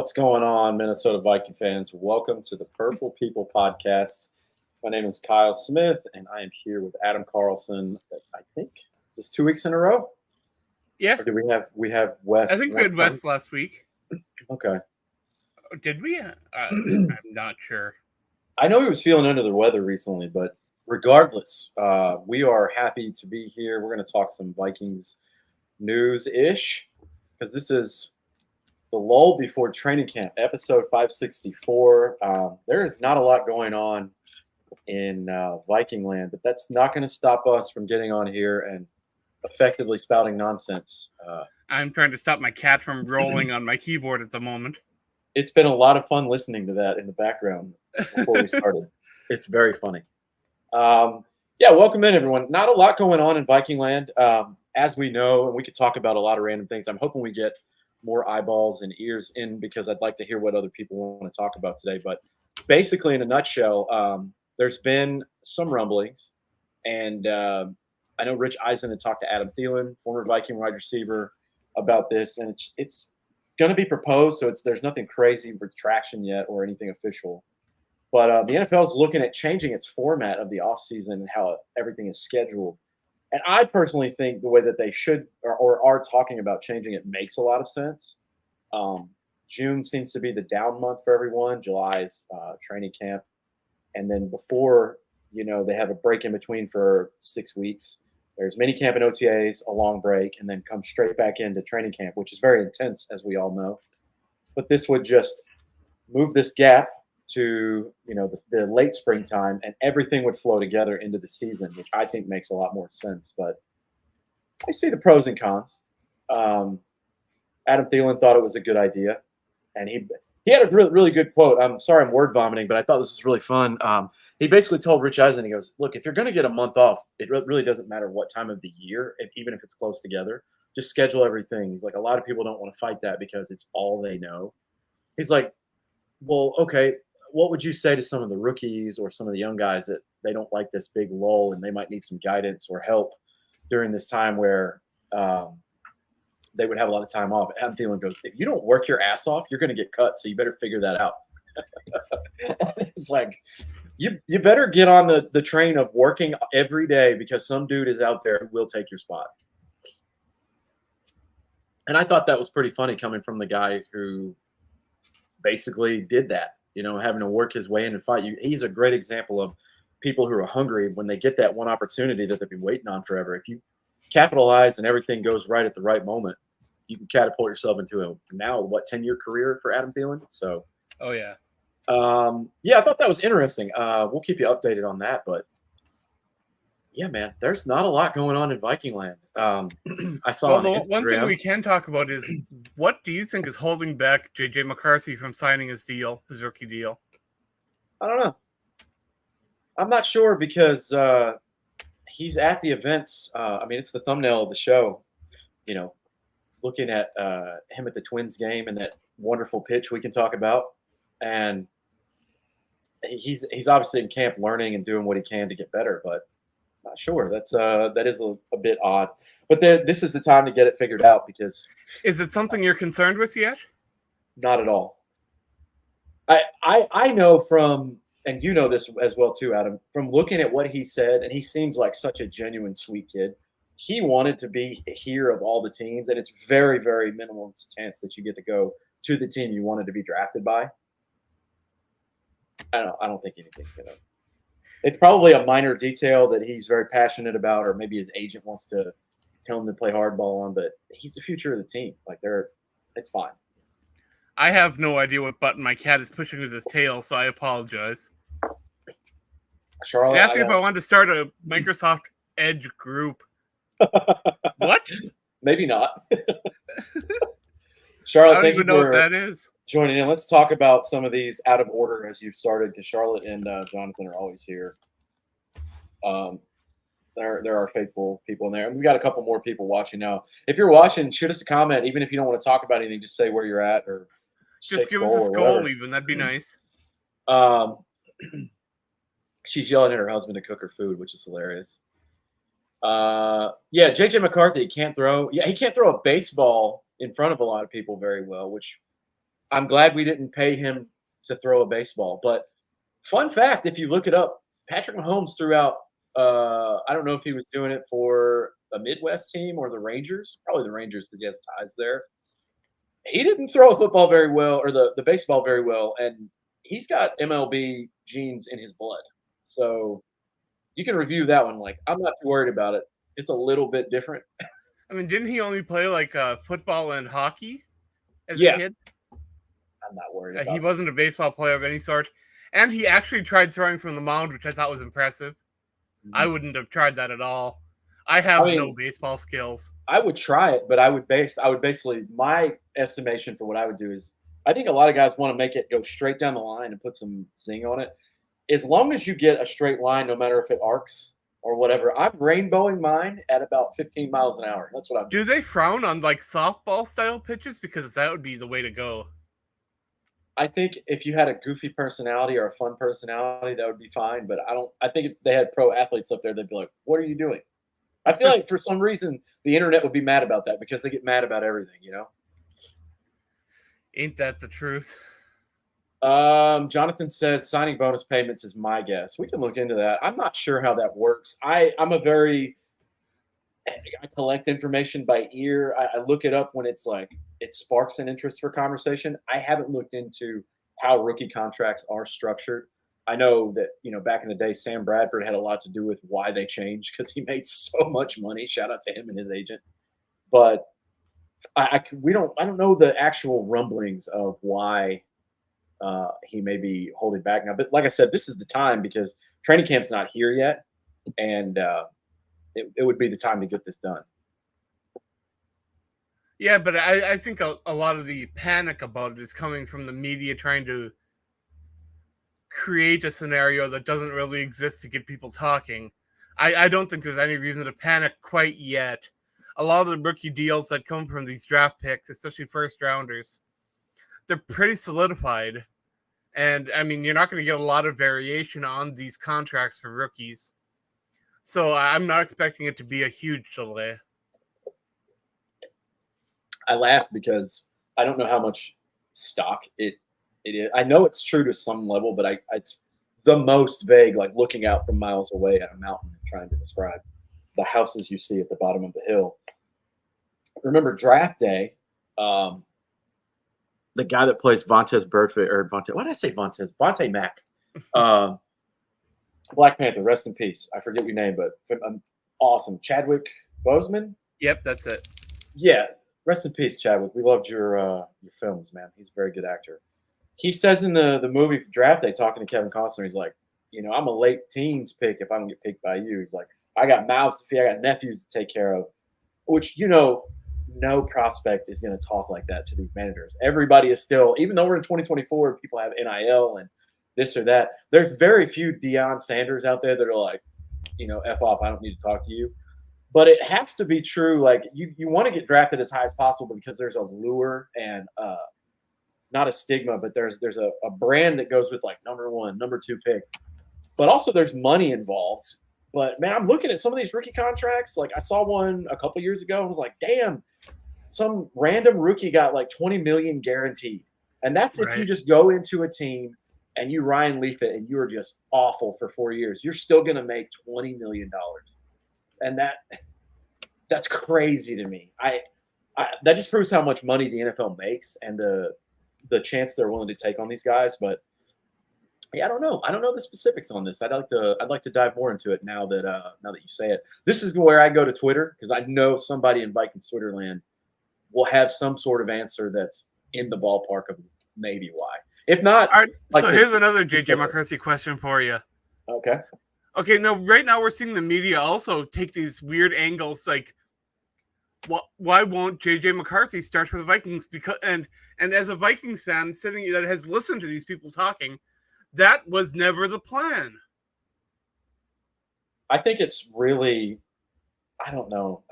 What's going on, Minnesota Viking fans? Welcome to the Purple People podcast. My name is Kyle Smith, and I am here with Adam Carlson. I think is this 2 weeks in a row, Yeah, or do we have West? I think we had West last week. Okay. Did we? I'm not sure. I know he was feeling under the weather recently, but regardless, we are happy to be here. We're going to talk some Vikings news-ish because this is the lull before training camp, episode 564. There is not a lot going on in Viking land, but that's not going to stop us from getting on here and effectively spouting nonsense. I'm trying to stop my cat from rolling on my keyboard at the moment. It's been a lot of fun listening to that in the background before we started. It's very funny. Welcome in, everyone. Not a lot going on in Viking land. As we know, and we could talk about a lot of random things. I'm hoping we get more eyeballs and ears in because I'd like to hear what other people want to talk about today. But basically, in a nutshell, there's been some rumblings, and I know Rich Eisen had talked to Adam Thielen, former Viking wide receiver, about this, and it's going to be proposed, so there's nothing crazy with traction yet or anything official. But the NFL is looking at changing its format of the offseason and how everything is scheduled. And I personally think the way that they should or are talking about changing it makes a lot of sense. June seems to be the down month for everyone. July is training camp. And then before, they have a break in between for 6 weeks. There's mini camp and OTAs, a long break, and then come straight back into training camp, which is very intense, as we all know. But this would just move this gap to the late springtime, and everything would flow together into the season, which I think makes a lot more sense. But I see the pros and cons. Adam Thielen thought it was a good idea, and he had a really, really good quote. I'm sorry I'm word vomiting, but I thought this was really fun. He basically told Rich Eisen, he goes, look, if you're going to get a month off, it really doesn't matter what time of the year, even if it's close together. Just schedule everything. He's like, a lot of people don't want to fight that because it's all they know. He's like, well, okay, what would you say to some of the rookies or some of the young guys that they don't like this big lull and they might need some guidance or help during this time where they would have a lot of time off? Adam Thielen goes, if you don't work your ass off, you're going to get cut, so you better figure that out. It's like, you better get on the train of working every day because some dude is out there who will take your spot. And I thought that was pretty funny coming from the guy who basically did that, having to work his way in and fight. He's a great example of people who are hungry when they get that one opportunity that they've been waiting on forever. If you capitalize and everything goes right at the right moment, you can catapult yourself into a 10-year career for Adam Thielen. So, oh yeah. I thought that was interesting. We'll keep you updated on that, but yeah, man, there's not a lot going on in Viking land. I saw one thing we can talk about is what do you think is holding back JJ McCarthy from signing his rookie deal? I don't know. I'm not sure because he's at the events. It's the thumbnail of the show, looking at him at the Twins game and that wonderful pitch we can talk about. And he's obviously in camp learning and doing what he can to get better, but not sure. That is a bit odd. But this is the time to get it figured out because is it something you're concerned with yet? Not at all. I know from, and you know this as well too, Adam, from looking at what he said, and he seems like such a genuine, sweet kid. He wanted to be here of all the teams, and it's very, very minimal chance that you get to go to the team you wanted to be drafted by. I don't think anything's going to. It's probably a minor detail that he's very passionate about, or maybe his agent wants to tell him to play hardball on, but he's the future of the team. It's fine. I have no idea what button my cat is pushing with his tail, so I apologize. Charlotte, asked me if I wanted to start a Microsoft Edge group. What? Maybe not. Charlotte, I don't even know what that is. Joining in. Let's talk about some of these out of order as you've started, because Charlotte and Jonathan are always here. There are faithful people in there. And we got a couple more people watching now. If you're watching, shoot us a comment. Even if you don't want to talk about anything, just say where you're at or just give us a skull even. That'd be nice. She's yelling at her husband to cook her food, which is hilarious. JJ McCarthy can't throw. Yeah, he can't throw a baseball in front of a lot of people very well, which I'm glad we didn't pay him to throw a baseball. But fun fact, if you look it up, Patrick Mahomes threw out. I don't know if he was doing it for a Midwest team or the Rangers. Probably the Rangers because he has ties there. He didn't throw a football very well or the baseball very well, and he's got MLB genes in his blood. So you can review that one. Like I'm not too worried about it. It's a little bit different. I mean, didn't he only play like football and hockey as a Yeah, kid? I'm not worried He about it. wasn't a baseball player of any sort. And he actually tried throwing from the mound, which I thought was impressive. I Mhm. wouldn't have tried that at all. I I have no mean, baseball skills. I would try it, but I would basically my estimation for what I would do is I think a lot of guys want to make it go straight down the line and put some zing on it. As long as you get a straight line, no matter if it arcs or whatever, I'm rainbowing mine at about 15 miles an hour. That's what I'm doing. Do they frown on like softball style pitches? Because that would be the way to go. I think if you had a goofy personality or a fun personality, that would be fine. But I don't. I think if they had pro athletes up there, they'd be like, "What are you doing?" I feel like for some reason the internet would be mad about that because they get mad about everything. Ain't that the truth? Jonathan says signing bonus payments is my guess. We can look into that. I'm not sure how that works. I collect information by ear. I look it up when it's like it sparks an interest for conversation. I haven't looked into how rookie contracts are structured. I know that back in the day, Sam Bradford had a lot to do with why they changed because he made so much money. Shout out to him and his agent. But I don't know the actual rumblings of why he may be holding back now. But like I said, this is the time because training camp's not here yet, and it would be the time to get this done. Yeah, but I think a lot of the panic about it is coming from the media trying to create a scenario that doesn't really exist to get people talking. I don't think there's any reason to panic quite yet. A lot of the rookie deals that come from these draft picks, especially first rounders, they're pretty solidified. And I mean, you're not going to get a lot of variation on these contracts for rookies. So I'm not expecting it to be a huge delay. I laugh because I don't know how much stock it is. I know it's true to some level, but it's the most vague, like looking out from miles away at a mountain and trying to describe the houses you see at the bottom of the hill. Remember draft day, the guy that plays Vontez Burfict or Vontae, why did I say Vontez? Vontae Mack. Um, Black Panther, rest in peace. I forget your name, but awesome. Chadwick Boseman? Yep, that's it. Yeah, rest in peace, Chadwick. We loved your films, man. He's a very good actor. He says in the movie Draft Day, talking to Kevin Costner, he's like, I'm a late teens pick if I don't get picked by you. He's like, I got mouths to feed, I got nephews to take care of, which no prospect is going to talk like that to these managers. Everybody is still, even though we're in 2024, people have NIL and this or that. There's very few Deion Sanders out there that are like, F off, I don't need to talk to you. But it has to be true. Like you want to get drafted as high as possible because there's a lure and not a stigma, but there's a brand that goes with like number one, number two pick. But also there's money involved. But man, I'm looking at some of these rookie contracts. Like I saw one a couple years ago and was like, damn, some random rookie got like 20 million guaranteed. And that's if you just go into a team and you Ryan Leaf it and you are just awful for 4 years. You're still gonna make $20 million. And that's crazy to me. That just proves how much money the NFL makes and the chance they're willing to take on these guys. But yeah, I don't know. I don't know the specifics on this. I'd like to dive more into it now that you say it. This is where I go to Twitter because I know somebody in Vikings Twitter land will have some sort of answer that's in the ballpark of maybe why. If not, all right. So here's another JJ McCarthy question for you. Okay. Okay. Now, right now we're seeing the media also take these weird angles, like, why won't JJ McCarthy start for the Vikings? Because and as a Vikings fan sitting that has listened to these people talking, that was never the plan. I think it's really, I don't know.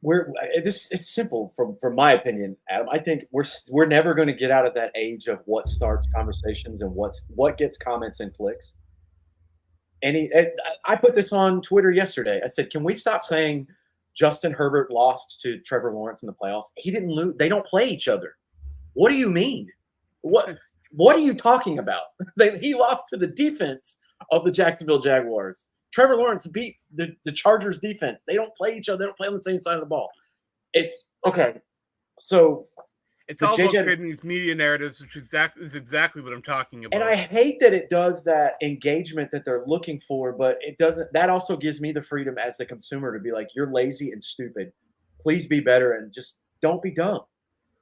It's simple from my opinion, Adam. I think we're never going to get out of that age of what starts conversations and what gets comments and clicks. I put this on Twitter yesterday. I said, can we stop saying Justin Herbert lost to Trevor Lawrence in the playoffs. He didn't lose. They don't play each other. What do you mean? What are you talking about? He lost to the defense of the Jacksonville Jaguars. Trevor Lawrence beat the Chargers defense. They don't play each other. They don't play on the same side of the ball. It's okay. So it's all about creating these media narratives, which is exactly what I'm talking about. And I hate that it does that engagement that they're looking for, but it doesn't. That also gives me the freedom as the consumer to be like, you're lazy and stupid. Please be better and just don't be dumb.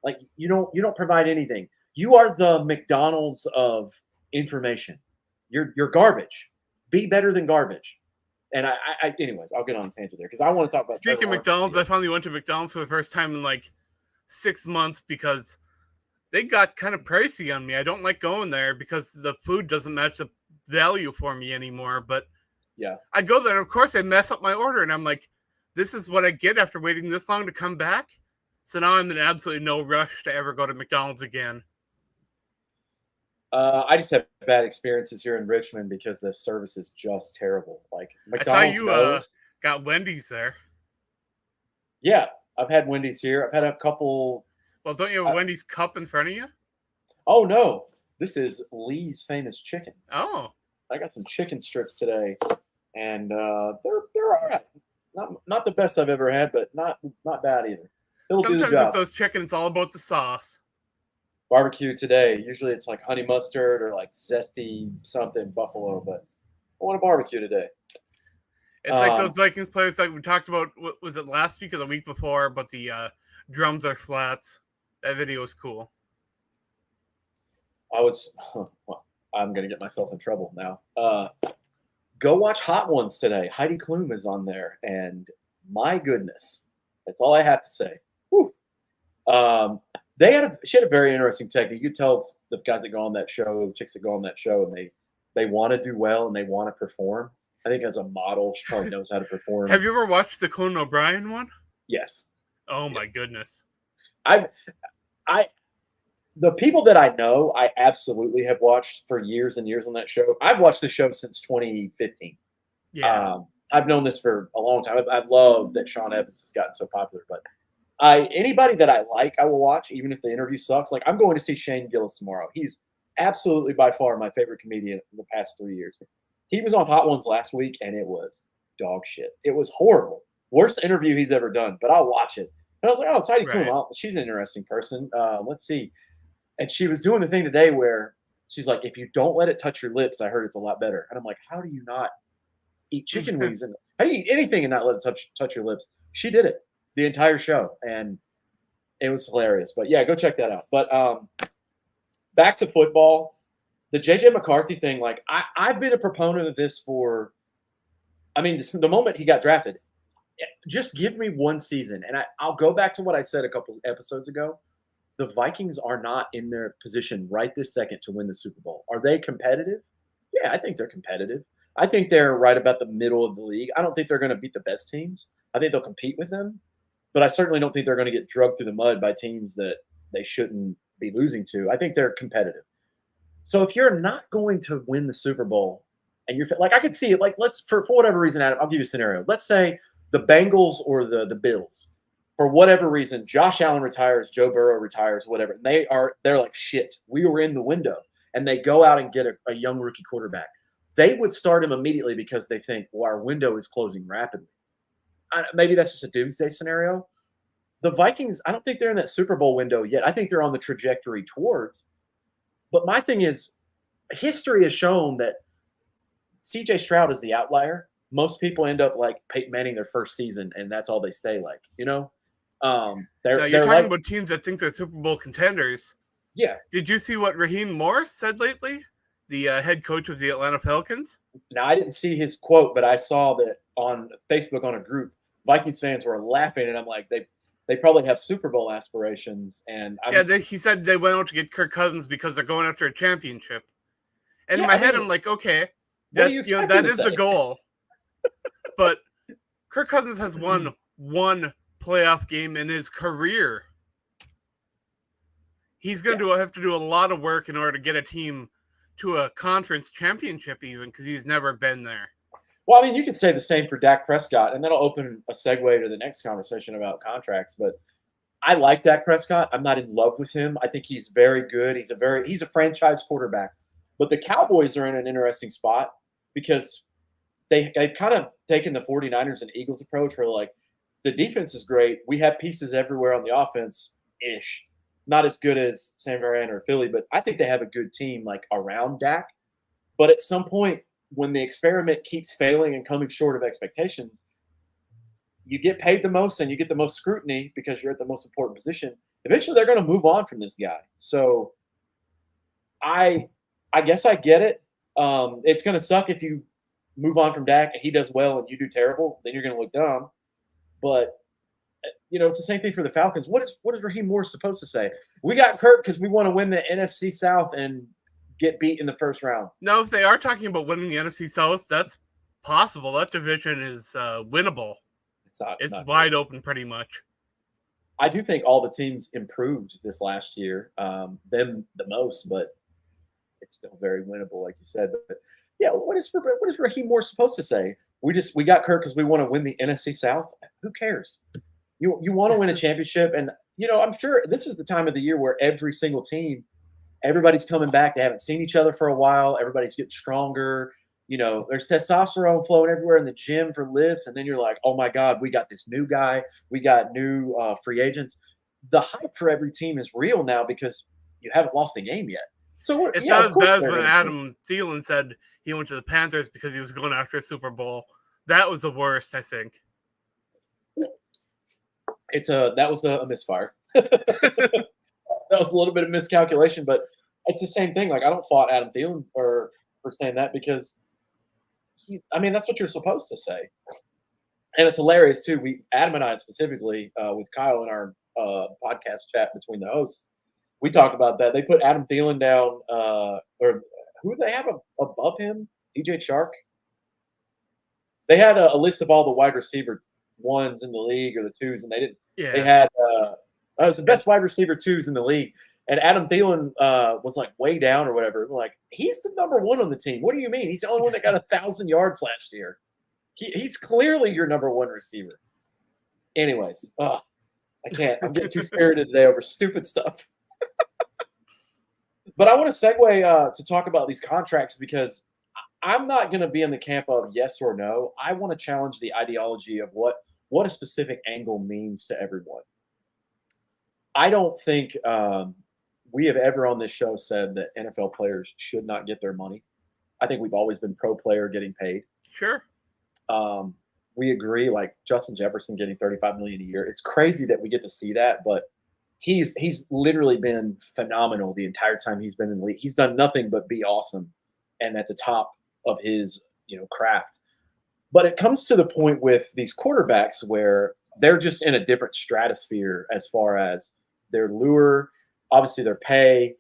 Like you don't provide anything. You are the McDonald's of information. You're garbage. Be better than garbage. And anyways, I'll get on a tangent there because I want to talk about. Speaking of McDonald's, I finally went to McDonald's for the first time in like 6 months because they got kind of pricey on me. I don't like going there because the food doesn't match the value for me anymore. But yeah, I go there and of course I mess up my order and I'm like, this is what I get after waiting this long to come back. So now I'm in absolutely no rush to ever go to McDonald's again. I just have bad experiences here in Richmond because the service is just terrible. Like McDonald's I saw you got Wendy's there. Yeah, I've had Wendy's here. I've had a couple. Well, don't you have a Wendy's cup in front of you? Oh no, this is Lee's Famous Chicken. Oh, I got some chicken strips today, and they're all right. Not the best I've ever had, but not bad either. It'll do the job. Sometimes with those chicken, it's all about the sauce. Barbecue today. Usually it's like honey mustard or like zesty something buffalo, but I want a barbecue today. It's like those Vikings players like we talked about. Was it last week or the week before? But the drums are flats. That video was cool. Well, I'm gonna get myself in trouble now. Go watch Hot Ones today. Heidi Klum is on there, and my goodness, that's all I have to say. Whew. She had a very interesting technique. You could tell the guys that go on that show, the chicks that go on that show, and they want to do well and they want to perform. I think as a model, she probably knows how to perform. Have you ever watched the Conan O'Brien one? Yes. Oh my goodness. The people that I know, I absolutely have watched for years and years on that show. I've watched the show since 2015. Yeah. I've known this for a long time. I love that Sean Evans has gotten so popular, but anybody that I like, I will watch, even if the interview sucks. Like I'm going to see Shane Gillis tomorrow. He's absolutely by far my favorite comedian in the past 3 years. He was on Hot Ones last week, and it was dog shit. It was horrible. Worst interview he's ever done, but I'll watch it. And I was like, oh, it's Heidi Klum. She's an interesting person. Let's see. And she was doing the thing today where she's like, if you don't let it touch your lips, I heard it's a lot better. And I'm like, how do you not eat chicken wings? And how do you eat anything and not let it touch your lips? She did it the entire show, and it was hilarious. But yeah, go check that out. But back to football, the JJ McCarthy thing. Like I've been a proponent of this for, the moment he got drafted. Just give me one season, and I'll go back to what I said a couple episodes ago. The Vikings are not in their position right this second to win the Super Bowl. Are they competitive? Yeah, I think they're competitive. I think they're right about the middle of the league. I don't think they're going to beat the best teams. I think they'll compete with them. But I certainly don't think they're going to get drugged through the mud by teams that they shouldn't be losing to. I think they're competitive. So if you're not going to win the Super Bowl and you're like, I could see it, like, for whatever reason, Adam, I'll give you a scenario. Let's say the Bengals or the Bills, for whatever reason, Josh Allen retires, Joe Burrow retires, whatever. They're like, shit, we were in the window. And they go out and get a young rookie quarterback. They would start him immediately because they think, well, our window is closing rapidly. Maybe that's just a doomsday scenario. The Vikings, I don't think they're in that Super Bowl window yet. I think they're on the trajectory towards. But my thing is, history has shown that C.J. Stroud is the outlier. Most people end up like Peyton Manning their first season, and that's all they stay like, you know? You're talking about teams that think they're Super Bowl contenders. Yeah. Did you see what Raheem Morris said lately? The head coach of the Atlanta Falcons? Now, I didn't see his quote, but I saw that on Facebook on a group. Vikings fans were laughing, and I'm like, they probably have Super Bowl aspirations. And he said they went out to get Kirk Cousins because they're going after a championship. And in my head, I'm like, okay, that is the goal. But Kirk Cousins has won one playoff game in his career. He's going to have to do a lot of work in order to get a team to a conference championship, even because he's never been there. Well, I mean, you could say the same for Dak Prescott, and that'll open a segue to the next conversation about contracts. But I like Dak Prescott. I'm not in love with him. I think he's very good. He's a franchise quarterback. But the Cowboys are in an interesting spot because they've kind of taken the 49ers and Eagles approach where like the defense is great. We have pieces everywhere on the offense ish. Not as good as San Fran or Philly, but I think they have a good team like around Dak. But at some point, when the experiment keeps failing and coming short of expectations, you get paid the most and you get the most scrutiny because you're at the most important position. Eventually, they're going to move on from this guy. So I guess I get it. It's going to suck if you move on from Dak and he does well and you do terrible. Then you're going to look dumb. But it's the same thing for the Falcons. What is Raheem Morris supposed to say? We got Kirk because we want to win the NFC South and get beat in the first round. No, if they are talking about winning the NFC South, that's possible. That division is winnable. It's wide open pretty much. I do think all the teams improved this last year, them the most, but it's still very winnable, like you said. But yeah, what is Raheem Morris supposed to say? We got Kirk because we want to win the NFC South. Who cares? You want to win a championship, and I'm sure this is the time of the year where every single team, everybody's coming back. They haven't seen each other for a while. Everybody's getting stronger. There's testosterone flowing everywhere in the gym for lifts, and then you're like, oh my God, we got this new guy. We got new free agents. The hype for every team is real now because you haven't lost a game yet. So it's not as bad as when Adam Thielen said he went to the Panthers because he was going after a Super Bowl. That was the worst, I think. That was a misfire. That was a little bit of miscalculation, but it's the same thing. Like I don't fault Adam Thielen for saying that because that's what you're supposed to say. And it's hilarious too. Adam and I specifically with Kyle in our podcast chat between the hosts, we talked about that. They put Adam Thielen down, or who do they have above him? DJ Chark. They had a list of all the wide receiver ones in the league or the twos, and they didn't. Yeah. They had it was the best wide receiver twos in the league, and Adam Thielen was like way down or whatever. We're like, he's the number one on the team. What do you mean? He's the only one that got 1,000 yards last year. He's clearly your number one receiver. Anyways, I can't. I'm getting too spirited today over stupid stuff. But I want to segue to talk about these contracts because I'm not going to be in the camp of yes or no. I want to challenge the ideology of what a specific angle means to everyone. I don't think we have ever on this show said that NFL players should not get their money. I think we've always been pro player getting paid. Sure. We agree, like Justin Jefferson getting $35 million a year. It's crazy that we get to see that, but he's literally been phenomenal the entire time he's been in the league. He's done nothing but be awesome and at the top of his craft. But it comes to the point with these quarterbacks where they're just in a different stratosphere as far as their lure, obviously their pay,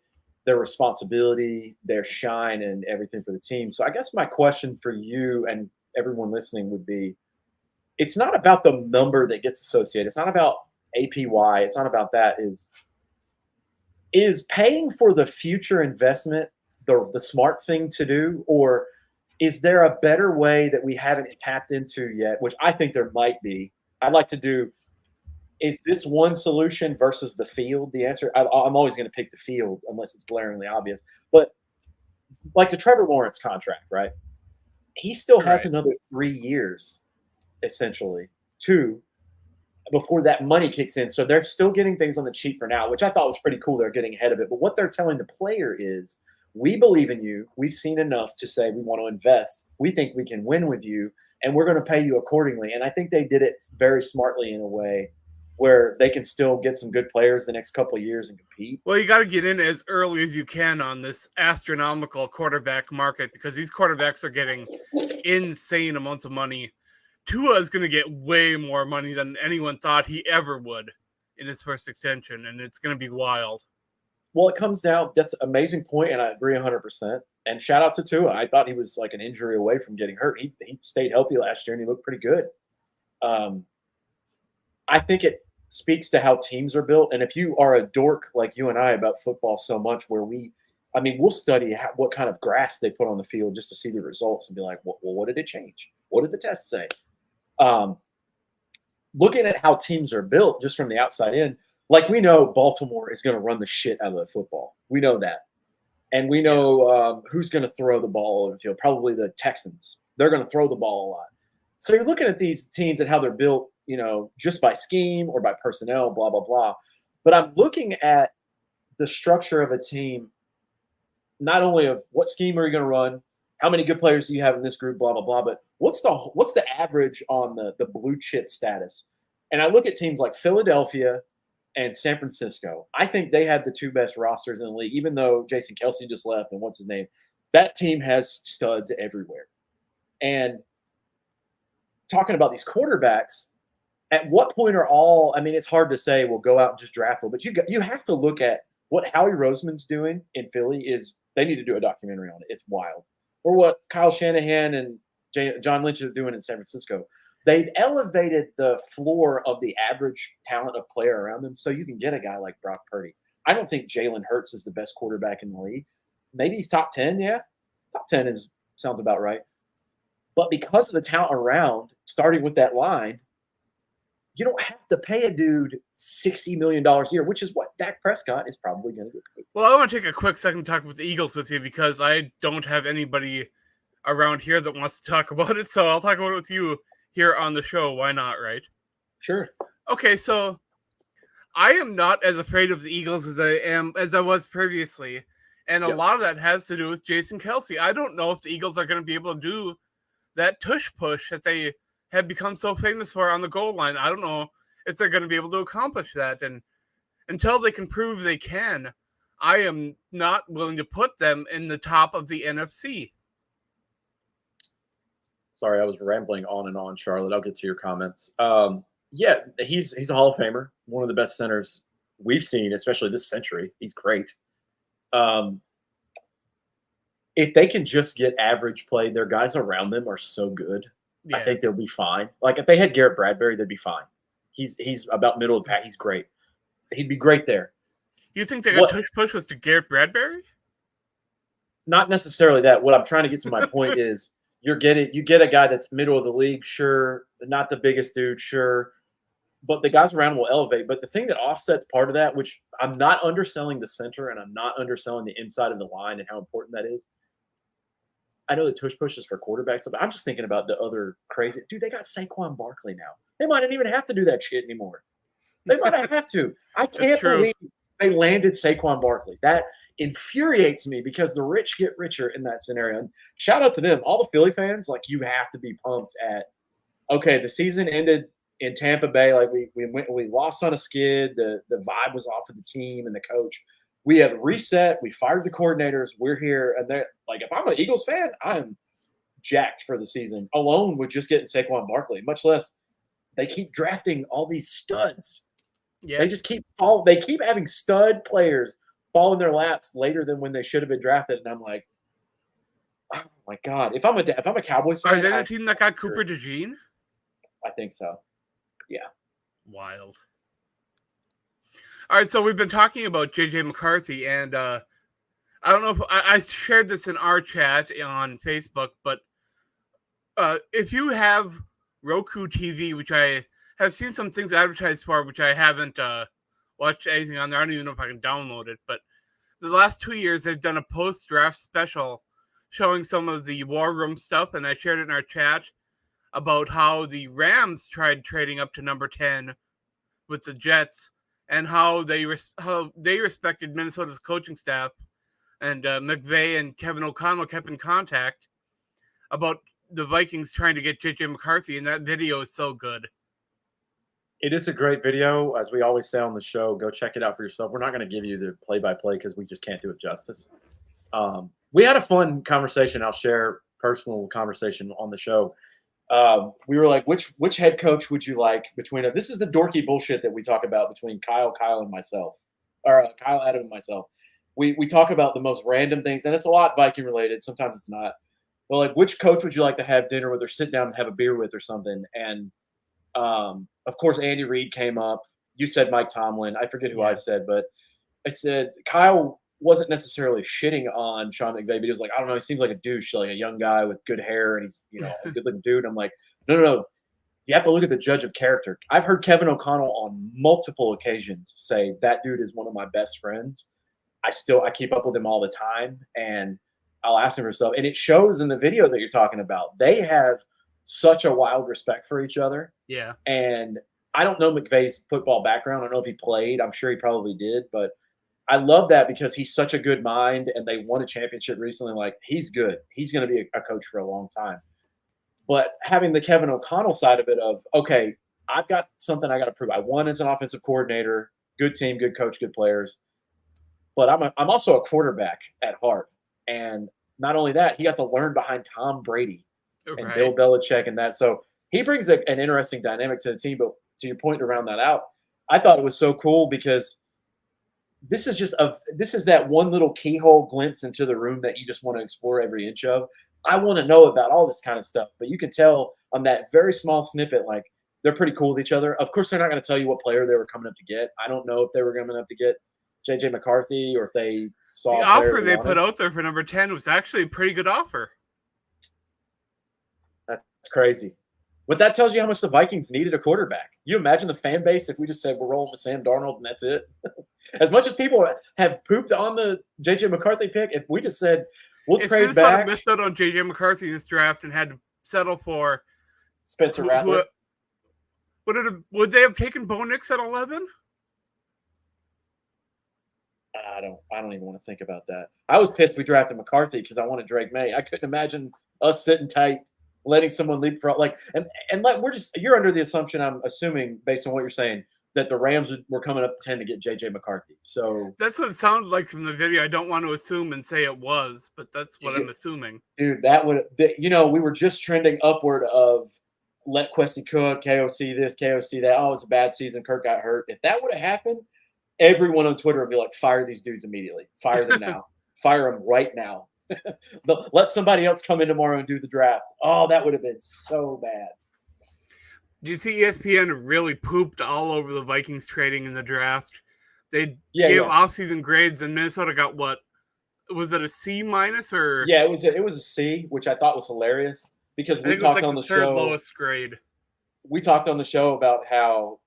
their responsibility, their shine, and everything for the team. So I guess my question for you and everyone listening would be, it's not about the number that gets associated. It's not about APY. It's not about that. Is paying for the future investment the smart thing to do, or is there a better way that we haven't tapped into yet, which I think there might be? I'd like to do, is this one solution versus the field? The answer, I'm always going to pick the field unless it's glaringly obvious. But like the Trevor Lawrence contract, right? He still has another 3 years, essentially, before that money kicks in. So they're still getting things on the cheap for now, which I thought was pretty cool. They're getting ahead of it. But what they're telling the player is, we believe in you. We've seen enough to say we want to invest. We think we can win with you, and we're going to pay you accordingly. And I think they did it very smartly in a way where they can still get some good players the next couple of years and compete. Well, you got to get in as early as you can on this astronomical quarterback market because these quarterbacks are getting insane amounts of money. Tua is going to get way more money than anyone thought he ever would in his first extension, and it's going to be wild. Well, it comes down – that's an amazing point, and I agree 100%. And shout out to Tua. I thought he was like an injury away from getting hurt. He stayed healthy last year, and he looked pretty good. I think it speaks to how teams are built. And if you are a dork like you and I about football so much where we'll study what kind of grass they put on the field just to see the results and be like, well, what did it change? What did the test say? Um, Looking at how teams are built just from the outside in, like we know Baltimore is going to run the shit out of the football. We know that. And we Yeah. know who's going to throw the ball over the field. Probably the Texans. They're going to throw the ball a lot. So you're looking at these teams and how they're built, just by scheme or by personnel, blah, blah, blah. But I'm looking at the structure of a team, not only of what scheme are you going to run, how many good players do you have in this group, blah, blah, blah, but what's the average on the blue chip status? And I look at teams like Philadelphia and San Francisco. I think they have the two best rosters in the league, even though Jason Kelsey just left and what's his name. That team has studs everywhere. And talking about these quarterbacks, at what point are all? I mean, it's hard to say. We'll go out and just draft them, but you have to look at what Howie Roseman's doing in Philly. Is they need to do a documentary on it. It's wild. Or what Kyle Shanahan and John Lynch are doing in San Francisco. They've elevated the floor of the average talent of player around them, so you can get a guy like Brock Purdy. I don't think Jalen Hurts is the best quarterback in the league. Maybe he's top 10, yeah. Top 10 sounds about right. But because of the talent around, starting with that line, you don't have to pay a dude $60 million a year, which is what Dak Prescott is probably going to do. Well, I want to take a quick second to talk about the Eagles with you because I don't have anybody around here that wants to talk about it. So I'll talk about it with you here on the show. Why not, right? Sure. Okay, so I am not as afraid of the Eagles as I was previously. And a lot of that has to do with Jason Kelsey. I don't know if the Eagles are going to be able to do that tush push that they have become so famous for on the goal line. I don't know if they're going to be able to accomplish that. And until they can prove they can, I am not willing to put them in the top of the NFC. Sorry, I was rambling on and on, Charlotte. I'll get to your comments. Yeah, he's a Hall of Famer, one of the best centers we've seen, especially this century. He's great. If they can just get average play, their guys around them are so good. Yeah. I think they'll be fine. Like if they had Garrett Bradbury, they'd be fine. He's about middle of the pack. He's great. He'd be great there. You think they got tush push was to Garrett Bradbury? Not necessarily that. What I'm trying to get to my point is you get a guy that's middle of the league, sure, not the biggest dude, sure, but the guys around him will elevate. But the thing that offsets part of that, which I'm not underselling the center and I'm not underselling the inside of the line and how important that is. I know the tush push is for quarterbacks, but I'm just thinking about the other crazy dude. They got Saquon Barkley now. They might not even have to do that shit anymore. They might not have to. I can't believe they landed Saquon Barkley. That infuriates me because the rich get richer in that scenario. And shout out to them. All the Philly fans, like you have to be pumped at, okay, the season ended in Tampa Bay. Like we lost on a skid. The vibe was off of the team and the coach. We have reset. We fired the coordinators. We're here. And they're like, if I'm an Eagles fan, I'm jacked for the season alone with just getting Saquon Barkley, much less they keep drafting all these studs. Yeah. They just keep having stud players fall in their laps later than when they should have been drafted. And I'm like, oh my God. If I'm a Cowboys fan. Are they the team that got Cooper DeJean? I think so. Yeah. Wild. All right, so we've been talking about J.J. McCarthy, and I don't know if I shared this in our chat on Facebook, but if you have Roku TV, which I have seen some things advertised for, which I haven't watched anything on there. I don't even know if I can download it, but the last 2 years they've done a post-draft special showing some of the war room stuff, and I shared it in our chat about how the Rams tried trading up to number 10 with the Jets, and how they respected Minnesota's coaching staff, and McVay and Kevin O'Connell kept in contact about the Vikings trying to get J.J. McCarthy, and that video is so good. It is a great video. As we always say on the show, go check it out for yourself. We're not going to give you the play-by-play because we just can't do it justice. We had a fun conversation. I'll share personal conversation on the show. We were like, which head coach would you like between – this is the dorky bullshit that we talk about between Kyle, and myself – or Kyle, Adam, and myself. We talk about the most random things, and it's a lot Viking-related. Sometimes it's not. But, like, which coach would you like to have dinner with or sit down and have a beer with or something? And, of course, Andy Reid came up. You said Mike Tomlin. I forget who I said, but I said Kyle wasn't necessarily shitting on Sean McVay, but he was like, I don't know, he seems like a douche, like a young guy with good hair, and he's a good looking dude. I'm like, no, no, no. You have to look at the judge of character. I've heard Kevin O'Connell on multiple occasions say that dude is one of my best friends. I keep up with him all the time, and I'll ask him for stuff, and it shows in the video that you're talking about. They have such a wild respect for each other. Yeah. And I don't know McVay's football background. I don't know if he played. I'm sure he probably did, but I love that because he's such a good mind, and they won a championship recently. Like, he's good. He's going to be a coach for a long time. But having the Kevin O'Connell side of it of, okay, I've got something I got to prove. I won as an offensive coordinator, good team, good coach, good players. But I'm also a quarterback at heart. And not only that, he got to learn behind Tom Brady and Bill Belichick and that. So he brings an interesting dynamic to the team. But to your point to round that out, I thought it was so cool because this is that one little keyhole glimpse into the room that you just want to explore every inch of. I want to know about all this kind of stuff, but you can tell on that very small snippet, like, they're pretty cool with each other. Of course, they're not going to tell you what player they were coming up to get. I don't know if they were coming up to get J.J. McCarthy or if they saw the offer they put out there for number 10 was actually a pretty good offer. That's crazy. But that tells you how much the Vikings needed a quarterback. You imagine the fan base if we just said we're rolling with Sam Darnold and that's it. As much as people have pooped on the J.J. McCarthy pick, if we just said we'll trade back. If missed out on J.J. McCarthy in this draft and had to settle for Spencer Rattler, would they have taken Bo Nix at 11? I don't even want to think about that. I was pissed we drafted McCarthy because I wanted Drake May. I couldn't imagine us sitting tight, letting someone leapfrog. You're under the assumption, I'm assuming, based on what you're saying, that the Rams were coming up to 10 to get J.J. McCarthy. So that's what it sounded like from the video. I don't want to assume and say it was, but that's what I'm assuming. Dude, we were just trending upward of let Questy cook, KOC this, KOC that. Oh, it's a bad season. Kirk got hurt. If that would have happened, everyone on Twitter would be like, fire these dudes immediately. Fire them now. Fire them right now. Let somebody else come in tomorrow and do the draft. Oh, that would have been so bad. Did you see ESPN really pooped all over the Vikings trading in the draft? They gave offseason grades, and Minnesota got what? Was it a C minus or? Yeah, it was a C, which I thought was hilarious because we talked on the show. Third lowest grade. We talked on the show about how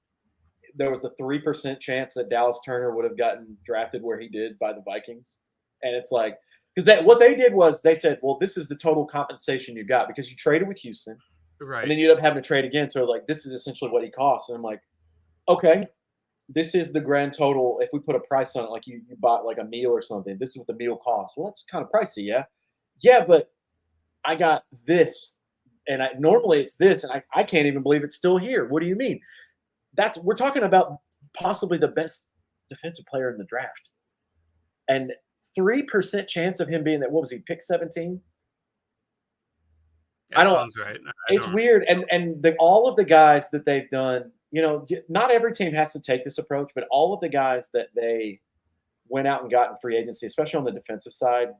there was a 3% chance that Dallas Turner would have gotten drafted where he did by the Vikings, and it's like because what they did was they said, well, this is the total compensation you got because you traded with Houston. Right. And then you end up having to trade again. So like, this is essentially what he costs. And I'm like, okay, this is the grand total. If we put a price on it, like you bought like a meal or something, this is what the meal costs. Well, that's kind of pricey. Yeah. Yeah. But I got this and normally it's this. And I can't even believe it's still here. What do you mean? We're talking about possibly the best defensive player in the draft and 3% chance of him being that. What was he, pick 17? Sounds right. It's weird, and all of the guys that they've done, not every team has to take this approach, but all of the guys that they went out and got in free agency, especially on the defensive side,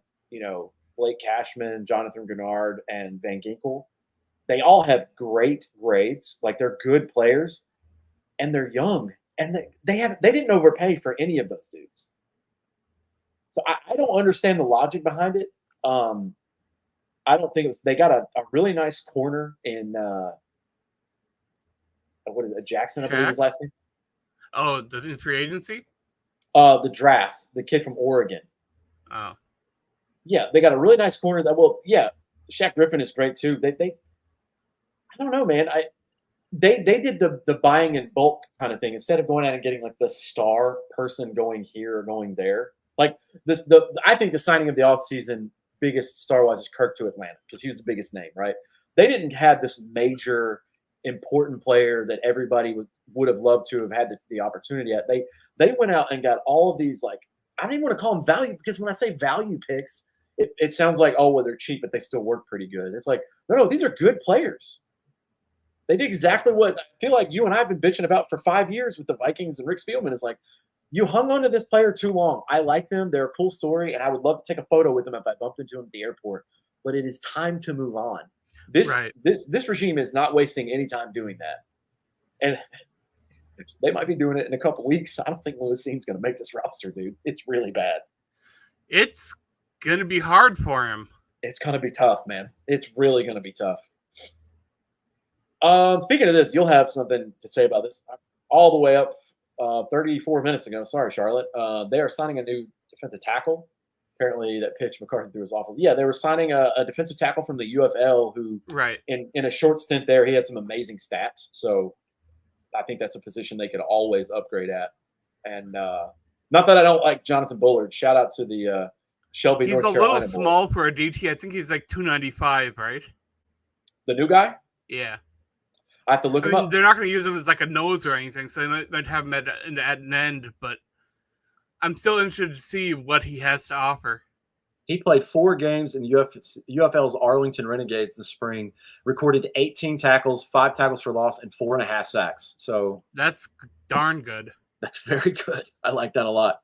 Blake Cashman, Jonathan Grenard, and Van Ginkel, they all have great grades, like they're good players, and they're young, and they didn't overpay for any of those dudes. So I don't understand the logic behind it. I don't think they got a really nice corner in what is it, Jackson, I believe his last name. Oh, in free agency? The draft, the kid from Oregon. Oh. Yeah, they got a really nice corner Shaq Griffin is great too. They I don't know, man. They did the buying in bulk kind of thing instead of going out and getting like the star person going here or going there. Like I think the signing of the offseason biggest star-wise is Kirk to Atlanta because he was the biggest name, right? They didn't have this major important player that everybody would have loved to have had the opportunity at. They went out and got all of these, like, I don't even want to call them value because when I say value picks, it sounds like, oh, well, they're cheap, but they still work pretty good. It's like, no, these are good players. They did exactly what I feel like you and I have been bitching about for 5 years with the Vikings and Rick Spielman. Is like, you hung on to this player too long. I like them. They're a cool story, and I would love to take a photo with them if I bumped into them at the airport. But it is time to move on. This regime is not wasting any time doing that. And they might be doing it in a couple weeks. I don't think Lewis's going to make this roster, dude. It's really bad. It's going to be hard for him. It's going to be tough, man. It's really going to be tough. Speaking of this, you'll have something to say about this. All the way up 34 minutes ago. Sorry, Charlotte. They are signing a new defensive tackle. Apparently, that pitch McCarthy threw was awful. Yeah, they were signing a defensive tackle from the UFL who, Right. in a short stint there, he had some amazing stats. So I think that's a position they could always upgrade at. And not that I don't like Jonathan Bullard. Shout out to the Shelby, He's North a little Carolina small boy. for a DT. I think he's like 295, right? The new guy? Yeah. I have to look him up. They're not going to use him as like a nose or anything, so they might have him at an end, but I'm still interested to see what he has to offer. He played 4 games in the UFL's Arlington Renegades this spring, recorded 18 tackles, 5 tackles for loss, and 4.5 sacks. So that's darn good. That's very good. I like that a lot.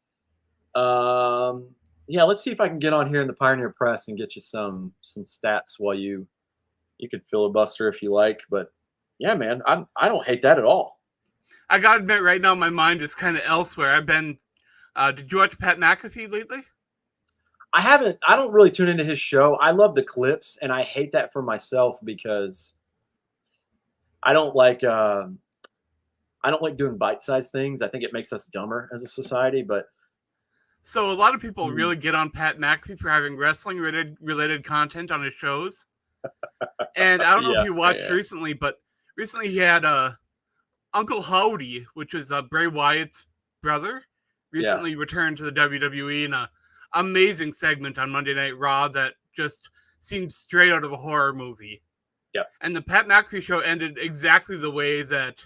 Yeah, let's see if I can get on here in the Pioneer Press and get you some stats while you could filibuster if you like. But yeah, man, I don't hate that at all. I gotta admit, right now my mind is kind of elsewhere. I've been. Did you watch Pat McAfee lately? I haven't. I don't really tune into his show. I love the clips, and I hate that for myself because I don't like. I don't like doing bite-sized things. I think it makes us dumber as a society. But so a lot of people really get on Pat McAfee for having wrestling related content on his shows. And I don't know if you watched recently, but recently he had Uncle Howdy, which is Bray Wyatt's brother, recently returned to the WWE in a amazing segment on Monday Night Raw that just seemed straight out of a horror movie. Yeah. And the Pat McAfee show ended exactly the way that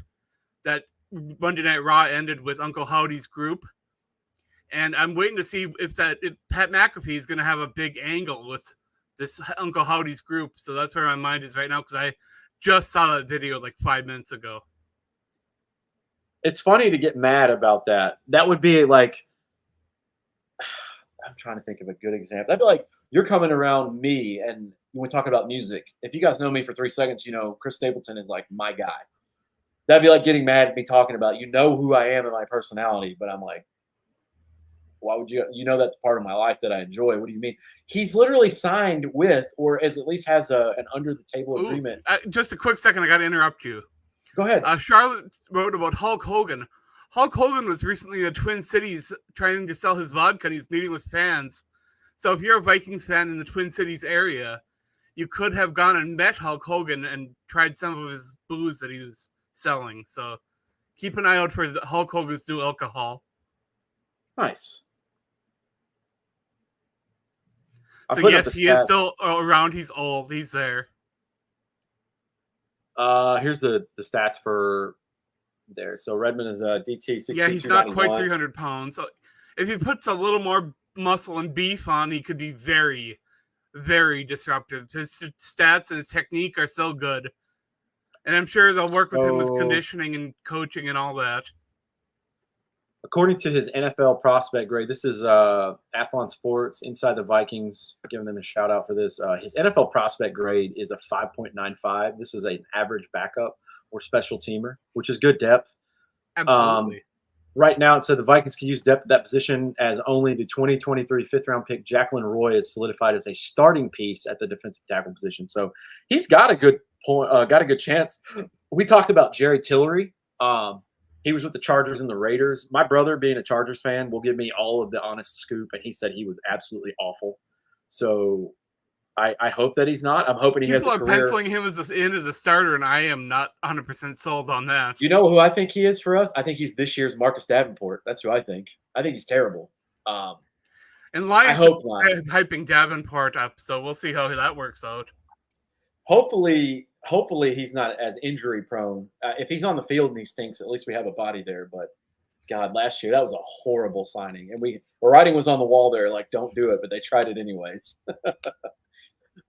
Monday Night Raw ended with Uncle Howdy's group. And I'm waiting to see if Pat McAfee is going to have a big angle with this Uncle Howdy's group. So that's where my mind is right now because I just saw that video like 5 minutes ago. It's funny to get mad about that. That would be like, I'm trying to think of a good example. That'd be like you're coming around me and when we talk about music. If you guys know me for 3 seconds, you know Chris Stapleton is like my guy. That'd be like getting mad at me talking about, you know who I am and my personality, but I'm like, why would you? You know that's part of my life that I enjoy. What do you mean? He's literally signed with, or as at least has an under the table agreement. Just a quick second, I got to interrupt you. Go ahead. Charlotte wrote about Hulk Hogan. Hulk Hogan was recently in the Twin Cities trying to sell his vodka, and he's meeting with fans. So if you're a Vikings fan in the Twin Cities area, you could have gone and met Hulk Hogan and tried some of his booze that he was selling. So keep an eye out for Hulk Hogan's new alcohol. Nice. So yes, he is still around. He's old. He's there. Here's the stats for there. So Redmond is a DT 62. Yeah, he's not quite 300 pounds. So if he puts a little more muscle and beef on, he could be very, very disruptive. His stats and his technique are so good. And I'm sure they'll work with him with conditioning and coaching and all that. According to his NFL prospect grade, this is Athlon Sports, Inside the Vikings, giving them a shout out for this. His NFL prospect grade is a 5.95. This is an average backup or special teamer, which is good depth. Absolutely. Right now, it said the Vikings can use depth at that position as only the 2023 fifth-round pick Jacqueline Roy is solidified as a starting piece at the defensive tackle position. So he's got a good point, got a good chance. We talked about Jerry Tillery. He was with the Chargers and the Raiders. My brother, being a Chargers fan, will give me all of the honest scoop, and he said he was absolutely awful. So I hope that he's not. I'm hoping he has a career. People are penciling him as a starter, and I am not 100% sold on that. You know who I think he is for us? I think he's this year's Marcus Davenport. That's who I think. I think he's terrible. And Lions are hyping Davenport up, so we'll see how that works out. Hopefully he's not as injury prone. If he's on the field and he stinks, at least we have a body there. But God, last year that was a horrible signing, and the writing was on the wall there, like don't do it, but they tried it anyways.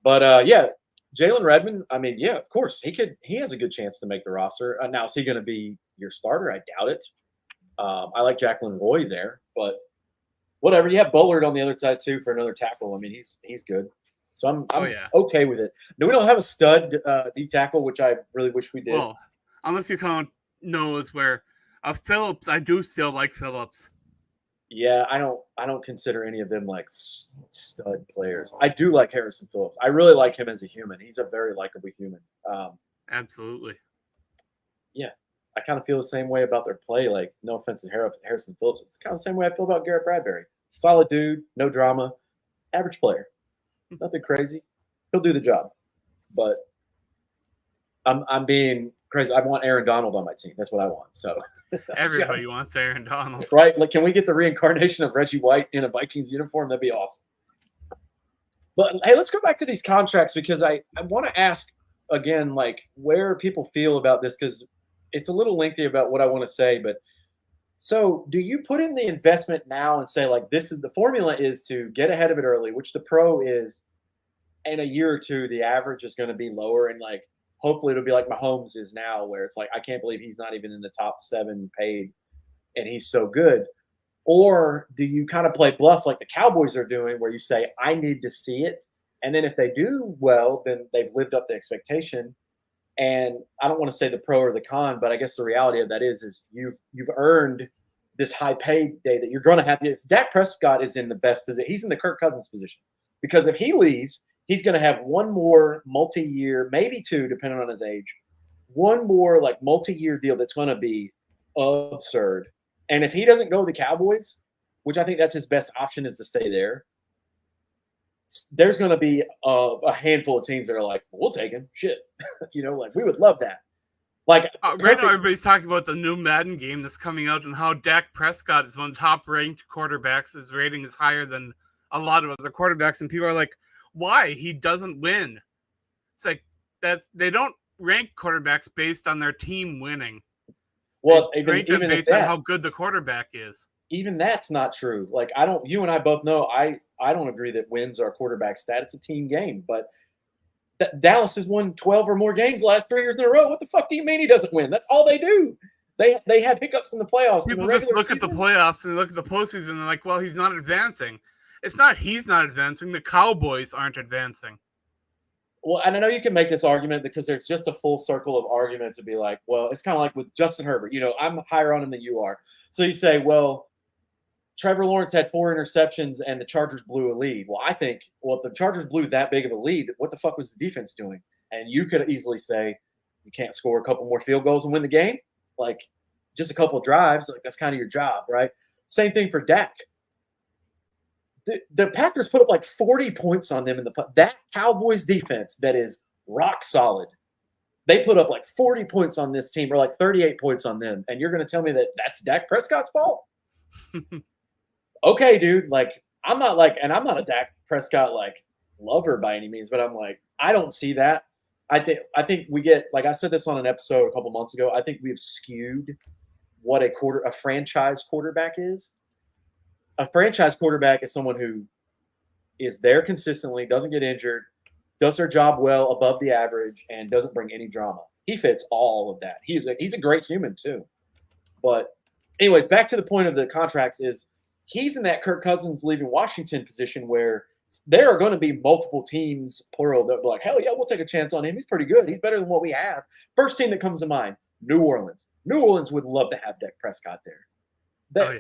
But yeah, Jalen Redmond. I mean, yeah, of course he has a good chance to make the roster. Now, is he going to be your starter? I doubt it. I like Jacqueline Roy there, but whatever. You have Bullard on the other side too for another tackle. I mean, he's good. So I'm okay with it. No, we don't have a stud D tackle, which I really wish we did. Well, unless you count nose where Phillips, I do still like Phillips. Yeah, I don't consider any of them like stud players. I do like Harrison Phillips. I really like him as a human. He's a very likable human. Absolutely. Yeah, I kind of feel the same way about their play. Like, no offense to Harrison Phillips, it's kind of the same way I feel about Garrett Bradbury. Solid dude, no drama, average player, nothing crazy. He'll do the job, but I'm being crazy. I want Aaron Donald on my team. That's what I want. So Everybody wants Aaron Donald. right? Like, can we get the reincarnation of Reggie White in a Vikings uniform? That'd be awesome. But hey, let's go back to these contracts because I want to ask again, like, where people feel about this because it's a little lengthy about what I want to say. But so, do you put in the investment now and say like, this is the formula is to get ahead of it early, which the pro is in a year or two, the average is going to be lower and like hopefully it'll be like Mahomes is now, where it's like I can't believe he's not even in the top 7 paid, and he's so good. Or do you kind of play bluff like the Cowboys are doing, where you say I need to see it, and then if they do well, then they've lived up to expectation. And I don't want to say the pro or the con, but I guess the reality of that is you've earned this high paid day that you're going to have. Dak Prescott is in the best position. He's in the Kirk Cousins position because if he leaves, he's going to have one more multi-year, maybe 2, depending on his age, one more like multi-year deal that's going to be absurd. And if he doesn't go to the Cowboys, which I think that's his best option is to stay there, there's going to be a handful of teams that are like, we'll take him. Shit. Like we would love that. Like right now, everybody's talking about the new Madden game that's coming out and how Dak Prescott is one of the top ranked quarterbacks. His rating is higher than a lot of other quarterbacks. And people are like, why? He doesn't win. It's like that they don't rank quarterbacks based on their team winning. Well, they rank them based on how good the quarterback is. Even that's not true. Like you and I both know I don't agree that wins are quarterback stat. It's a team game. But Dallas has won 12 or more games the last 3 years in a row. What the fuck do you mean he doesn't win? That's all they do. They have hiccups in the playoffs. People just look at the playoffs and they look at the postseason and they're like, well, he's not advancing. It's not he's not advancing. The Cowboys aren't advancing. Well, and I know you can make this argument because there's just a full circle of argument to be like, well, it's kind of like with Justin Herbert. I'm higher on him than you are. So you say, well, Trevor Lawrence had 4 interceptions and the Chargers blew a lead. Well, I think, if the Chargers blew that big of a lead, what the fuck was the defense doing? And you could easily say, you can't score a couple more field goals and win the game? Like, just a couple of drives, like that's kind of your job, right? Same thing for Dak. The Packers put up like 40 points on them that Cowboys defense that is rock solid. They put up like 40 points on this team or like 38 points on them. And you're going to tell me that that's Dak Prescott's fault? Okay, dude. Like, I'm not a Dak Prescott like lover by any means, but I'm like, I don't see that. I think we get, like I said this on an episode a couple months ago, I think we've skewed what a franchise quarterback is. A franchise quarterback is someone who is there consistently, doesn't get injured, does their job well above the average, and doesn't bring any drama. He fits all of that. He's a great human too. But anyways, back to the point of the contracts is he's in that Kirk Cousins leaving Washington position where there are going to be multiple teams, plural, that be like, hell yeah, we'll take a chance on him. He's pretty good. He's better than what we have. First team that comes to mind, New Orleans. New Orleans would love to have Dak Prescott there.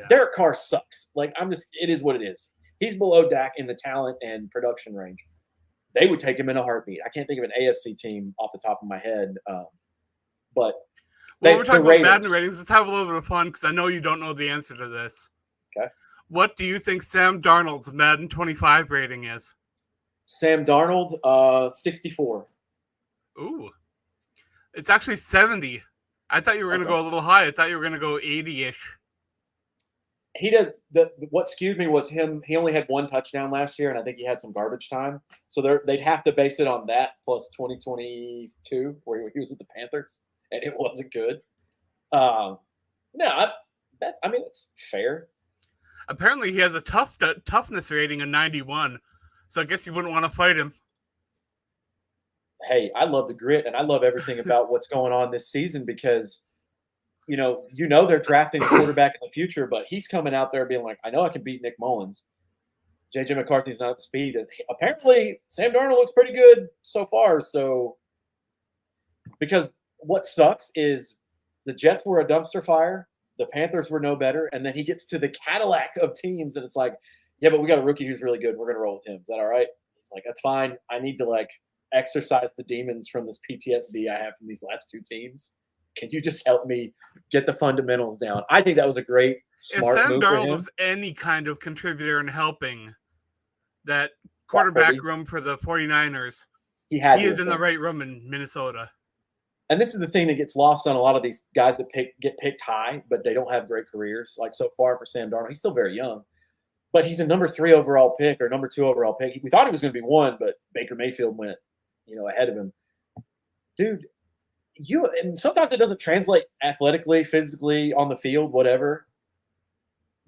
Derek Carr sucks. Like, it is what it is. He's below Dak in the talent and production range. They would take him in a heartbeat. I can't think of an AFC team off the top of my head. But we're talking about Madden ratings. Let's have a little bit of fun because I know you don't know the answer to this. Okay. What do you think Sam Darnold's Madden 25 rating is? Sam Darnold, 64. Ooh. It's actually 70. I thought you were going to go a little high. I thought you were going to go 80-ish. What skewed me was him. He only had 1 touchdown last year, and I think he had some garbage time. So they'd have to base it on that plus 2022, where he was with the Panthers, and it wasn't good. It's fair. Apparently, he has a toughness rating of 91, so I guess you wouldn't want to fight him. Hey, I love the grit, and I love everything about what's going on this season because – they're drafting a quarterback in the future, but he's coming out there being like, I know I can beat Nick Mullins. J.J. McCarthy's not up to speed. And apparently, Sam Darnold looks pretty good so far. So, because what sucks is the Jets were a dumpster fire. the Panthers were no better, and then he gets to the Cadillac of teams, and it's like, yeah, but we got a rookie who's really good. We're gonna roll with him. Is that all right? He's like, that's fine. I need to like exercise the demons from this PTSD I have from these last two teams. Can you just help me get the fundamentals down? I think that was a great, If smart Sam move for Darnold him. was any kind of contributor in helping that quarterback Purdy. room for the 49ers, He had he to is have in the been. right room in Minnesota. And this is the thing that gets lost on a lot of these guys that get picked high, but they don't have great careers. Like so far for Sam Darnold, he's still very young, but he's a number 3 overall pick or number 2 overall pick. We thought he was going to be 1, but Baker Mayfield went, ahead of him. Dude, and sometimes it doesn't translate athletically, physically, on the field, whatever.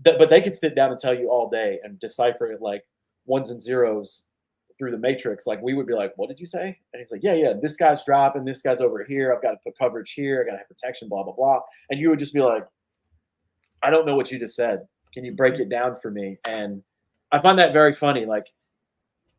But they can sit down and tell you all day and decipher it like ones and zeros through the matrix. Like we would be like, what did you say? And he's like, yeah, this guy's dropping, this guy's over here. I've got to put coverage here. I got to have protection, blah, blah, blah. And you would just be like, I don't know what you just said. Can you break it down for me? And I find that very funny. Like,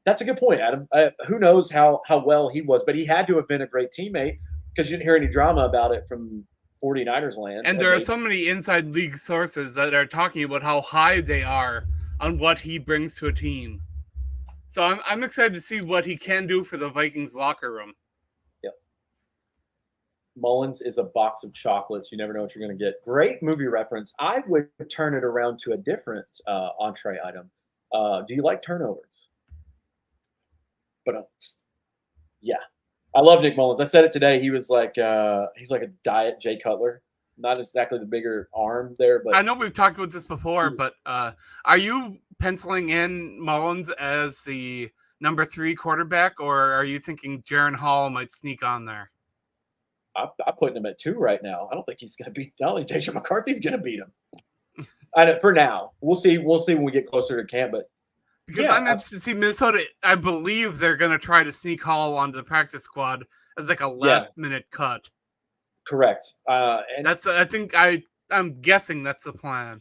that's a good point, Adam. Who knows how well he was, but he had to have been a great teammate because you didn't hear any drama about it from 49ers land. And there are so many inside league sources that are talking about how high they are on what he brings to a team. So I'm excited to see what he can do for the Vikings locker room. Yep. Mullins is a box of chocolates. You never know what you're going to get. Great movie reference. I would turn it around to a different entree item. Do you like turnovers? But yeah, I love Nick Mullins. I said it today. He was like he's like a diet Jay Cutler. Not exactly the bigger arm there, but I know we've talked about this before. But are you penciling in Mullins as the number 3 quarterback, or are you thinking Jaron Hall might sneak on there? I'm putting him at 2 right now. I don't think he's going to beat Dolly. Jason McCarthy's going to beat him. For now, we'll see. We'll see when we get closer to camp. But because I'm interested to see Minnesota. I believe they're going to try to sneak Hall onto the practice squad as like a last minute cut. Correct. And that's. I think I'm guessing that's the plan.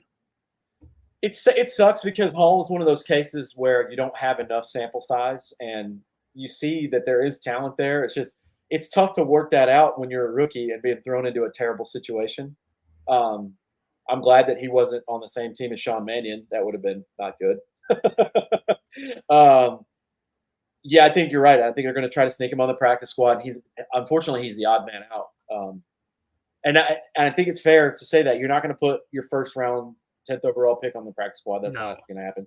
It sucks because Hall is one of those cases where you don't have enough sample size, and you see that there is talent there. It's tough to work that out when you're a rookie and being thrown into a terrible situation. I'm glad that he wasn't on the same team as Sean Mannion. That would have been not good. Yeah, I think you're right. I think they're going to try to sneak him on the practice squad. Unfortunately he's the odd man out. And I think it's fair to say that you're not going to put your first round 10th overall pick on the practice squad. That's not going to happen.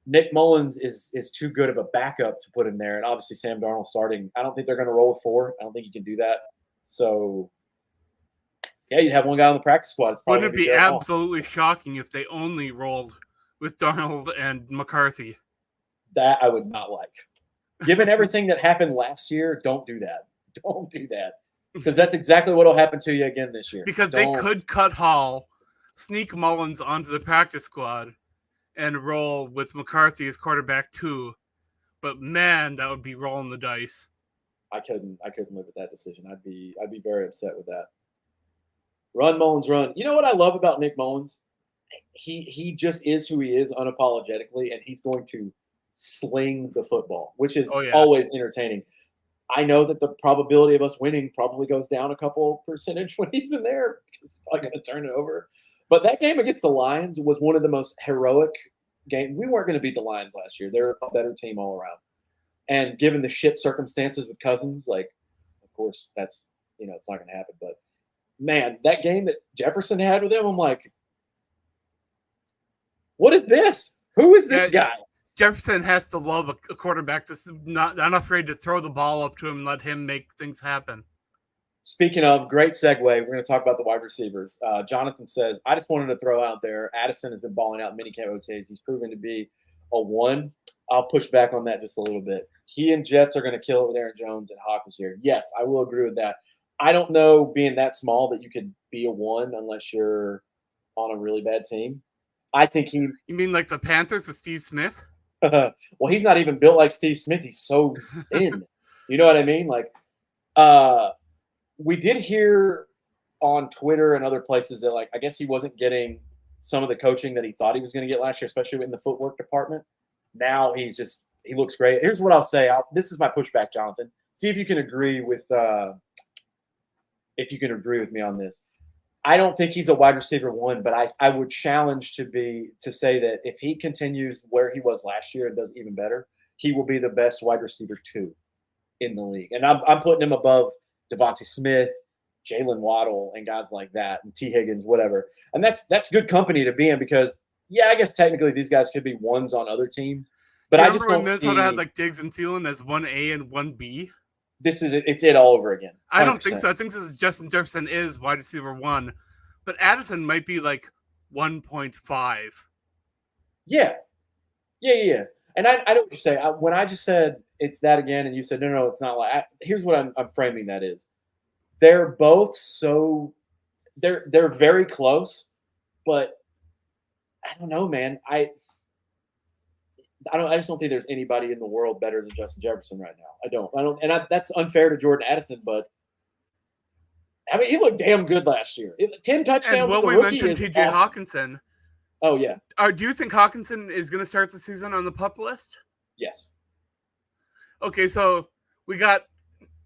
Nick Mullins is too good of a backup to put in there, and obviously Sam Darnold starting. I don't think they're going to roll with 4. I don't think you can do that. So, yeah, you'd have one guy on the practice squad. Wouldn't it be absolutely shocking if they only rolled with Darnold and McCarthy? That I would not like. Given everything that happened last year, don't do that. Don't do that. Because that's exactly what will happen to you again this year. Because they could cut Hall, sneak Mullins onto the practice squad, and roll with McCarthy as quarterback 2. But man, that would be rolling the dice. I couldn't live with that decision. I'd be very upset with that. Run, Mullins, run. You know what I love about Nick Mullins? He just is who he is unapologetically, and he's going to sling the football, which is always entertaining. I know that the probability of us winning probably goes down a couple percentage when he's in there because he's probably going to turn it over. But that game against the Lions was one of the most heroic games. We weren't going to beat the Lions last year. They're a better team all around. And given the shit circumstances with Cousins, like, of course, that's, it's not going to happen. But, man, that game that Jefferson had with him, I'm like, what is this? Who is this guy? Jefferson has to love a quarterback that's not afraid to throw the ball up to him and let him make things happen. Speaking of, great segue, we're going to talk about the wide receivers. Jonathan says, I just wanted to throw out there, Addison has been balling out mini camp OTAs. He's proven to be a 1. I'll push back on that just a little bit. He and Jets are going to kill it with Aaron Jones and Hawk this year. Yes, I will agree with that. I don't know, being that small, that you could be a 1 unless you're on a really bad team. I think he... You mean like the Panthers with Steve Smith? Well, he's not even built like Steve Smith. He's so thin. You know what I mean? Like, we did hear on Twitter and other places that, like, I guess he wasn't getting some of the coaching that he thought he was going to get last year, especially in the footwork department. Now he looks great. Here's what I'll say. This is my pushback, Jonathan. See if you can agree with me on this. I don't think he's a wide receiver one, but I would challenge to say that if he continues where he was last year and does even better, he will be the best wide receiver two in the league. And I'm putting him above Devontae Smith, Jalen Waddle, and guys like that, and T. Higgins, whatever. And that's good company to be in because, yeah, I guess technically these guys could be ones on other teams, but You I remember just when don't Minnesota had see. like Diggs and Thielen as 1A and 1B? This is it's it all over again. 100%. I don't think so. I think this is Justin Jefferson is wide receiver 1, but Addison might be like 1.5. Yeah. And I know what you're saying. When I just said it's that again, and you said no, it's not like. Here's what I'm framing that is. They're both so they're very close, but I don't know, man. I just don't think there's anybody in the world better than Justin Jefferson right now. I don't, and that's unfair to Jordan Addison, but I mean, he looked damn good last year. 10 touchdowns And as when a we rookie mentioned is TJ awesome. Hawkinson, Oh yeah, do you think Hawkinson is going to start the season on the PUP list? yes. Okay, so we got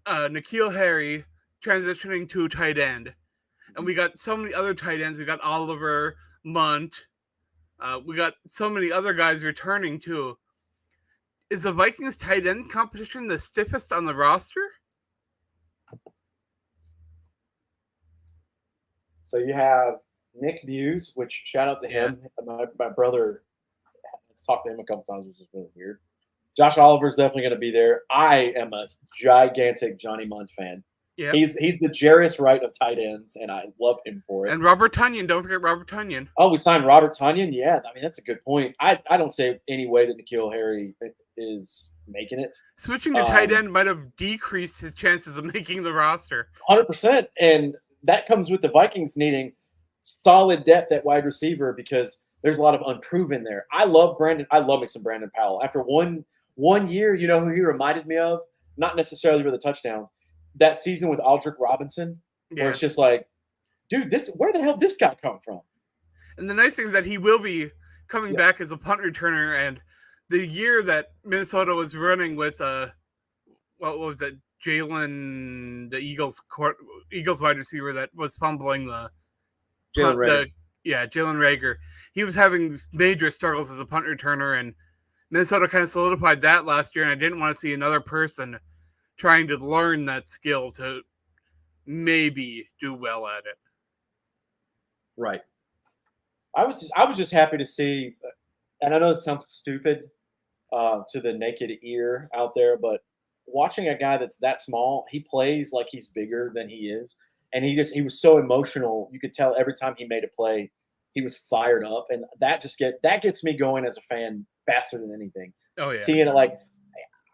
N'Keal Harry transitioning to tight end, and we got so many other tight ends. We got Oliver, Munt. We got so many other guys returning too. Is the Vikings tight end competition the stiffest on the roster? So you have Nick Muse, which shout out to him. My brother has talked to him a couple times, which is really weird. Josh Oliver's definitely going to be there. I am a gigantic Johnny Munt fan. Yeah. He's the Jarius Wright of tight ends, and I love him for it. And Robert Tonyan, don't forget Robert Tonyan. Oh, we signed Robert Tonyan? Yeah, I mean, that's a good point. I don't say any way that N'Keal Harry is making it. Switching to tight end might have decreased his chances of making the roster. 100%. And that comes with the Vikings needing solid depth at wide receiver because there's a lot of unproven there. I love me some Brandon Powell. After one year, you know who he reminded me of? Not necessarily with the touchdowns. That season with Aldrick Robinson, where it's just like, dude, where the hell did this guy come from? And the nice thing is that he will be coming back as a punt returner. And the year that Minnesota was running with what was it, Jalen, the Eagles wide receiver that was fumbling the Jalen Reagor. Jalen Reagor. He was having major struggles as a punt returner, and Minnesota kind of solidified that last year. And I didn't want to see another person trying to learn that skill to maybe do well at it. Right. I was just happy to see, and I know it sounds stupid to the naked ear out there, but watching a guy that's that small, he plays like he's bigger than he is, and he was so emotional. You could tell every time he made a play, he was fired up, and that gets me going as a fan faster than anything. Oh yeah, seeing it like.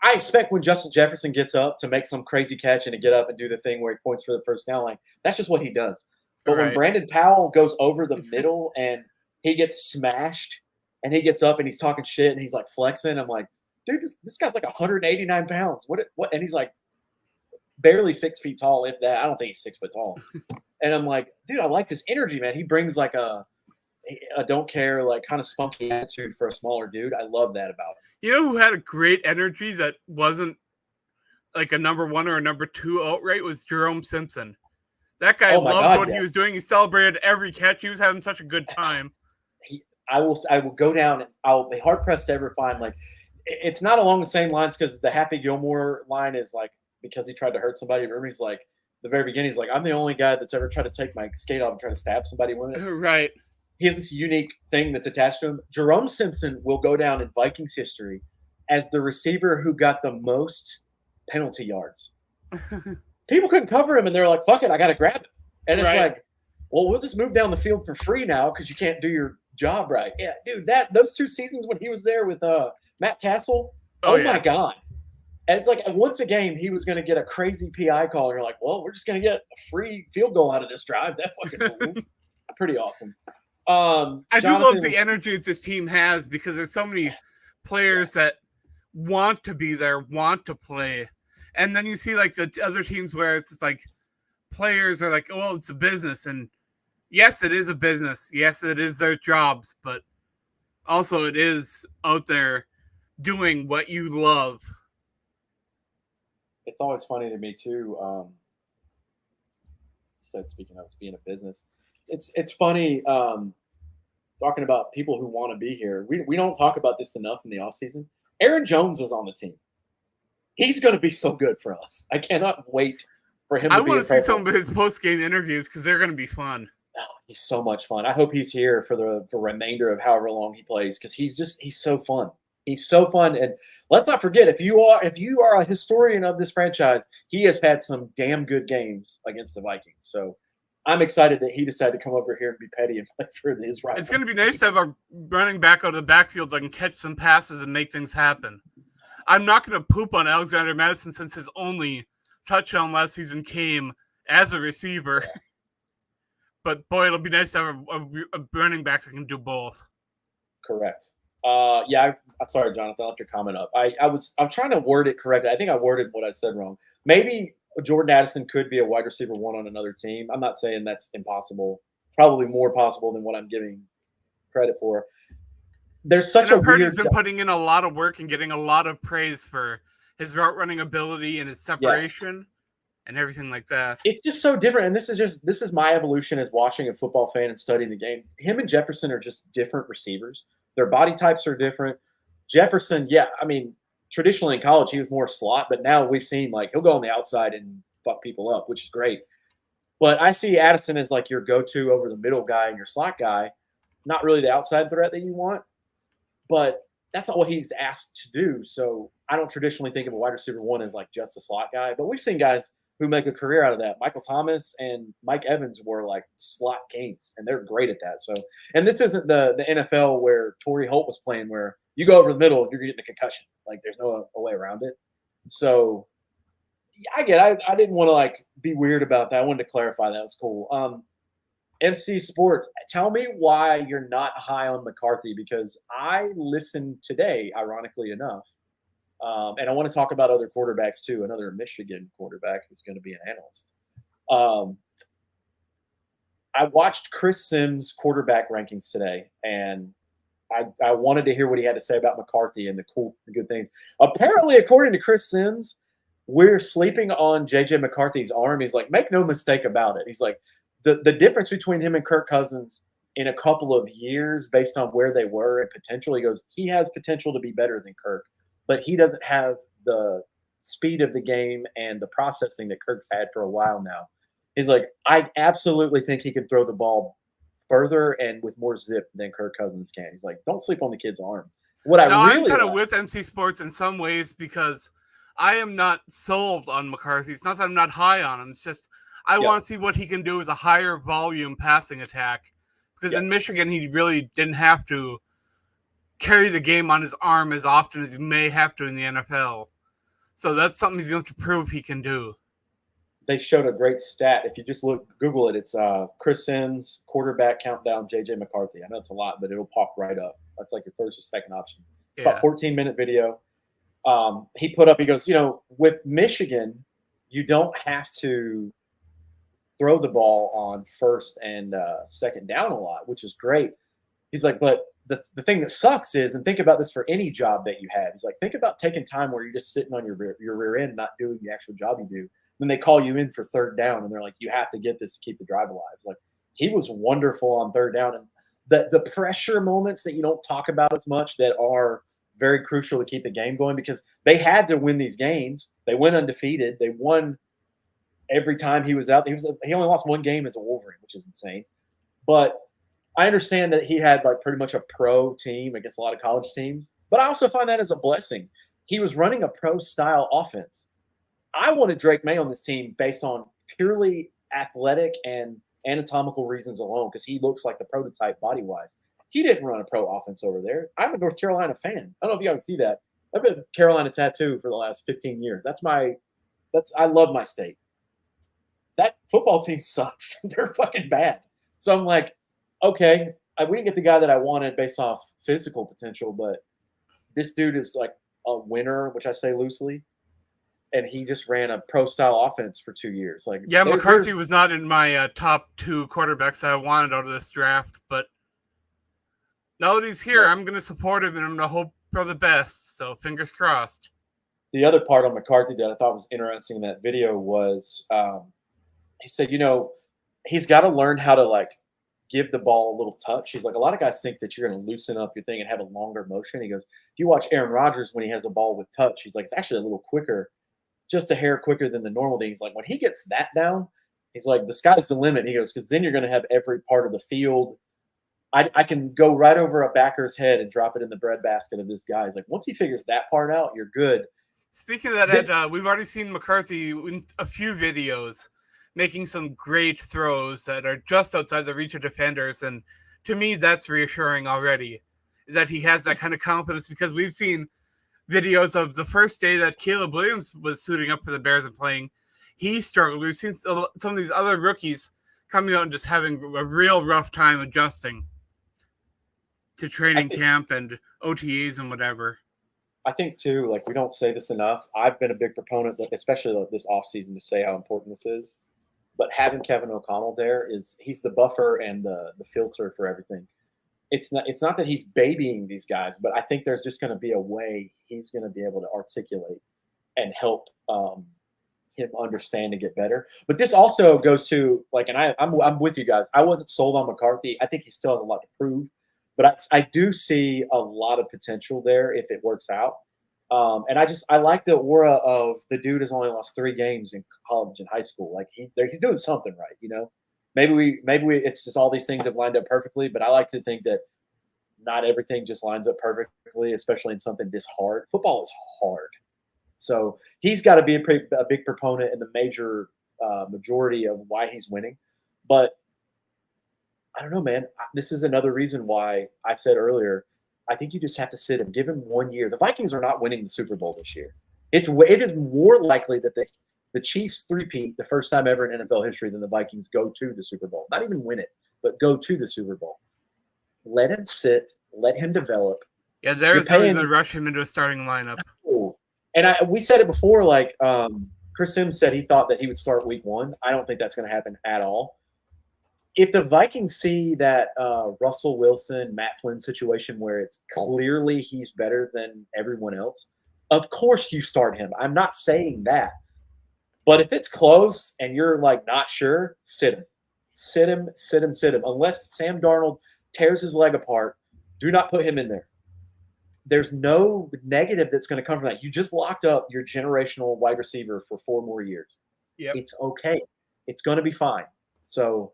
I expect when Justin Jefferson gets up to make some crazy catch and to get up and do the thing where he points for the first down, like that's just what he does. But when Brandon Powell goes over the middle and he gets smashed and he gets up and he's talking shit and he's like flexing, I'm like, dude, this guy's like 189 pounds. What? And he's like barely 6 feet tall, if that. I don't think he's 6 foot tall. And I'm like, dude, I like this energy, man. He brings like a don't care, like kind of spunky attitude for a smaller dude. I love that about him. You know who had a great energy that wasn't like a number 1 or a number 2 outright was Jerome Simpson. That guy loved what he was doing. He celebrated every catch. He was having such a good time. I will go down. I'll be hard pressed to ever find like it's not along the same lines because the Happy Gilmore line is like because he tried to hurt somebody. Remember, he's like the very beginning. He's like, I'm the only guy that's ever tried to take my skate off and try to stab somebody with it. Right. He has this unique thing that's attached to him. Jerome Simpson will go down in Vikings history as the receiver who got the most penalty yards. People couldn't cover him, and they're like, fuck it, I got to grab it. And it's like, well, we'll just move down the field for free now because you can't do your job right. Yeah, dude, those 2 seasons when he was there with Matt Castle, oh my God. And it's like once a game, he was going to get a crazy PI call, and you're like, well, we're just going to get a free field goal out of this drive. That fucking rules. Pretty awesome. I do love the energy that this team has because there's so many players that want to be there, want to play. And then you see like the other teams where it's like players are like, oh, well, it's a business. And yes, it is a business. Yes, it is their jobs, but also it is out there doing what you love. It's always funny to me too. said, speaking of it's being a business, it's funny talking about people who want to be here. We don't talk about this enough in the offseason. Aaron Jones is on the team. He's going to be so good for us. I cannot wait for him I to be want to see incredible. some of his post-game interviews because they're going to be fun. Oh, he's so much fun. I hope he's here for the remainder of however long he plays because he's so fun. He's so fun. And let's not forget, if you are a historian of this franchise, he has had some damn good games against the Vikings. So I'm excited that he decided to come over here and be petty and play for his rivals. It's going to be nice to have a running back out of the backfield that can catch some passes and make things happen. I'm not going to poop on Alexander Madison since his only touchdown last season came as a receiver. But boy, it'll be nice to have a running back that can do both. Correct. Yeah, sorry, Jonathan. I'll have your comment up. I'm trying to word it correctly. I think I worded what I said wrong. Maybe Jordan Addison could be a wide receiver one on another team. I'm not saying that's impossible. Probably more possible than what I'm giving credit for. There's such and I've heard weird he's been putting in a lot of work and getting a lot of praise for his route running ability and his separation and everything like that. It's just so different. And this is my evolution as watching a football fan and studying the game. Him and Jefferson are just different receivers. Their body types are different. Jefferson, I mean, traditionally in college, he was more slot, but now we've seen like he'll go on the outside and fuck people up, which is great. But I see Addison as like your go-to over the middle guy and your slot guy, not really the outside threat that you want, but that's not what he's asked to do. So I don't traditionally think of a wide receiver one as like just a slot guy, but we've seen guys who make a career out of that. Michael Thomas and Mike Evans were like slot kings, and they're great at that. So, and this isn't the NFL where Torrey Holt was playing, where you go over the middle, you're getting a concussion. Like there's no way around it. So, I didn't want to like be weird about that. I wanted to clarify that. It was cool. MC Sports, tell me why you're not high on McCarthy, because I listened today, ironically enough, and I want to talk about other quarterbacks too. Another Michigan quarterback who's going to be an analyst. I watched Chris Sims' quarterback rankings today, and I wanted to hear what he had to say about McCarthy and the good things. Apparently, according to Chris Sims, we're sleeping on JJ McCarthy's arm. He's like, make no mistake about it. He's like, the difference between him and Kirk Cousins in a couple of years based on where they were and potential, he goes, he has potential to be better than Kirk, but he doesn't have the speed of the game and the processing that Kirk's had for a while now. He's like, I absolutely think he can throw the ball further and with more zip than Kirk Cousins can. He's like, don't sleep on the kid's arm. I'm kind of with MC Sports in some ways because I am not sold on McCarthy. It's not that I'm not high on him. It's just I want to see what he can do as a higher volume passing attack. Because in Michigan, he really didn't have to carry the game on his arm as often as he may have to in the NFL. So that's something he's going to prove he can do. They showed a great stat. If you just Google it, it's Chris Sims, quarterback countdown, JJ McCarthy. I know it's a lot, but it'll pop right up. That's like your first or second option. It's about 14-minute video. He put up, he goes, with Michigan, you don't have to throw the ball on first and second down a lot, which is great. He's like, but the thing that sucks is, and think about this for any job that you have, he's like, think about taking time where you're just sitting on your rear end, not doing the actual job you do. Then they call you in for third down, and they're like, you have to get this to keep the drive alive. Like, he was wonderful on third down. And the pressure moments that you don't talk about as much that are very crucial to keep the game going, because they had to win these games. They went undefeated. They won every time he was out. He only lost one game as a Wolverine, which is insane. But I understand that he had like pretty much a pro team against a lot of college teams. But I also find that as a blessing. He was running a pro-style offense. I wanted Drake May on this team based on purely athletic and anatomical reasons alone, because he looks like the prototype body-wise. He didn't run a pro offense over there. I'm a North Carolina fan. I don't know if you guys can see that. I've been a Carolina tattoo for the last 15 years. I love my state. That football team sucks. They're fucking bad. So I'm like, okay, we didn't get the guy that I wanted based off physical potential, but this dude is like a winner, which I say loosely. And he just ran a pro-style offense for 2 years. Like, McCarthy was not in my top 2 quarterbacks that I wanted out of this draft, but now that he's here, I'm going to support him and I'm going to hope for the best. So fingers crossed. The other part on McCarthy that I thought was interesting in that video was he said, he's got to learn how to like give the ball a little touch. He's like, a lot of guys think that you're going to loosen up your thing and have a longer motion. He goes, if you watch Aaron Rodgers when he has a ball with touch, he's like, it's actually a little quicker, just a hair quicker than the normal thing. He's like, when he gets that down, he's like, the sky's the limit. He goes, because then you're going to have every part of the field. I can go right over a backer's head and drop it in the breadbasket of this guy. He's like, once he figures that part out, you're good. Speaking of that, Ed, we've already seen McCarthy in a few videos making some great throws that are just outside the reach of defenders. And to me, that's reassuring already that he has that kind of confidence, because we've seen videos of the first day that Caleb Williams was suiting up for the Bears and playing. He struggled. We've seen some of these other rookies coming out and just having a real rough time adjusting to training camp and OTAs and whatever. I think, too, like, we don't say this enough. I've been a big proponent, especially this offseason, to say how important this is. But having Kevin O'Connell there he's the buffer and the filter for everything. It's not that he's babying these guys, but I think there's just going to be a way he's going to be able to articulate and help him understand and get better. But this also goes to, like, and I'm with you guys. I wasn't sold on McCarthy. I think he still has a lot to prove. But I do see a lot of potential there if it works out. And I like the aura of the dude has only lost 3 games in college and high school. Like he's doing something right, you know. Maybe it's just all these things have lined up perfectly. But I like to think that not everything just lines up perfectly, especially in something this hard. Football is hard, so he's got to be a big proponent in the major majority of why he's winning. But I don't know, man. This is another reason why I said earlier, I think you just have to sit him, give him 1 year. The Vikings are not winning the Super Bowl this year. It is more likely that the Chiefs three-peat the first time ever in NFL history than the Vikings go to the Super Bowl. Not even win it, but go to the Super Bowl. Let him sit. Let him develop. Yeah, there's no reason to rush him into a starting lineup. And we said it before, like Chris Sims said he thought that he would start week 1. I don't think that's going to happen at all. If the Vikings see that Russell Wilson, Matt Flynn situation where it's clearly he's better than everyone else, of course you start him. I'm not saying that. But if it's close and you're like not sure, sit him. Sit him. Unless Sam Darnold tears his leg apart, do not put him in there. There's no negative that's going to come from that. You just locked up your generational wide receiver for 4 more years. Yep. It's okay. It's going to be fine. So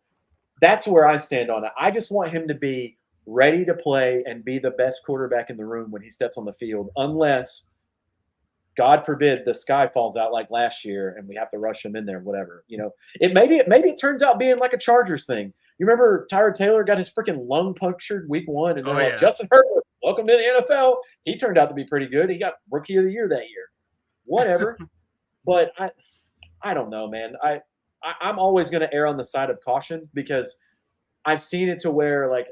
that's where I stand on it. I just want him to be ready to play and be the best quarterback in the room when he steps on the field, unless, God forbid, the sky falls out like last year and we have to rush him in there, whatever. You know, maybe it turns out being like a Chargers thing. You remember Tyrod Taylor got his freaking lung punctured week 1, and they're like, Justin Herbert, welcome to the NFL. He turned out to be pretty good. He got Rookie of the Year that year. Whatever. But I don't know, man. I'm always going to err on the side of caution because I've seen it to where, like,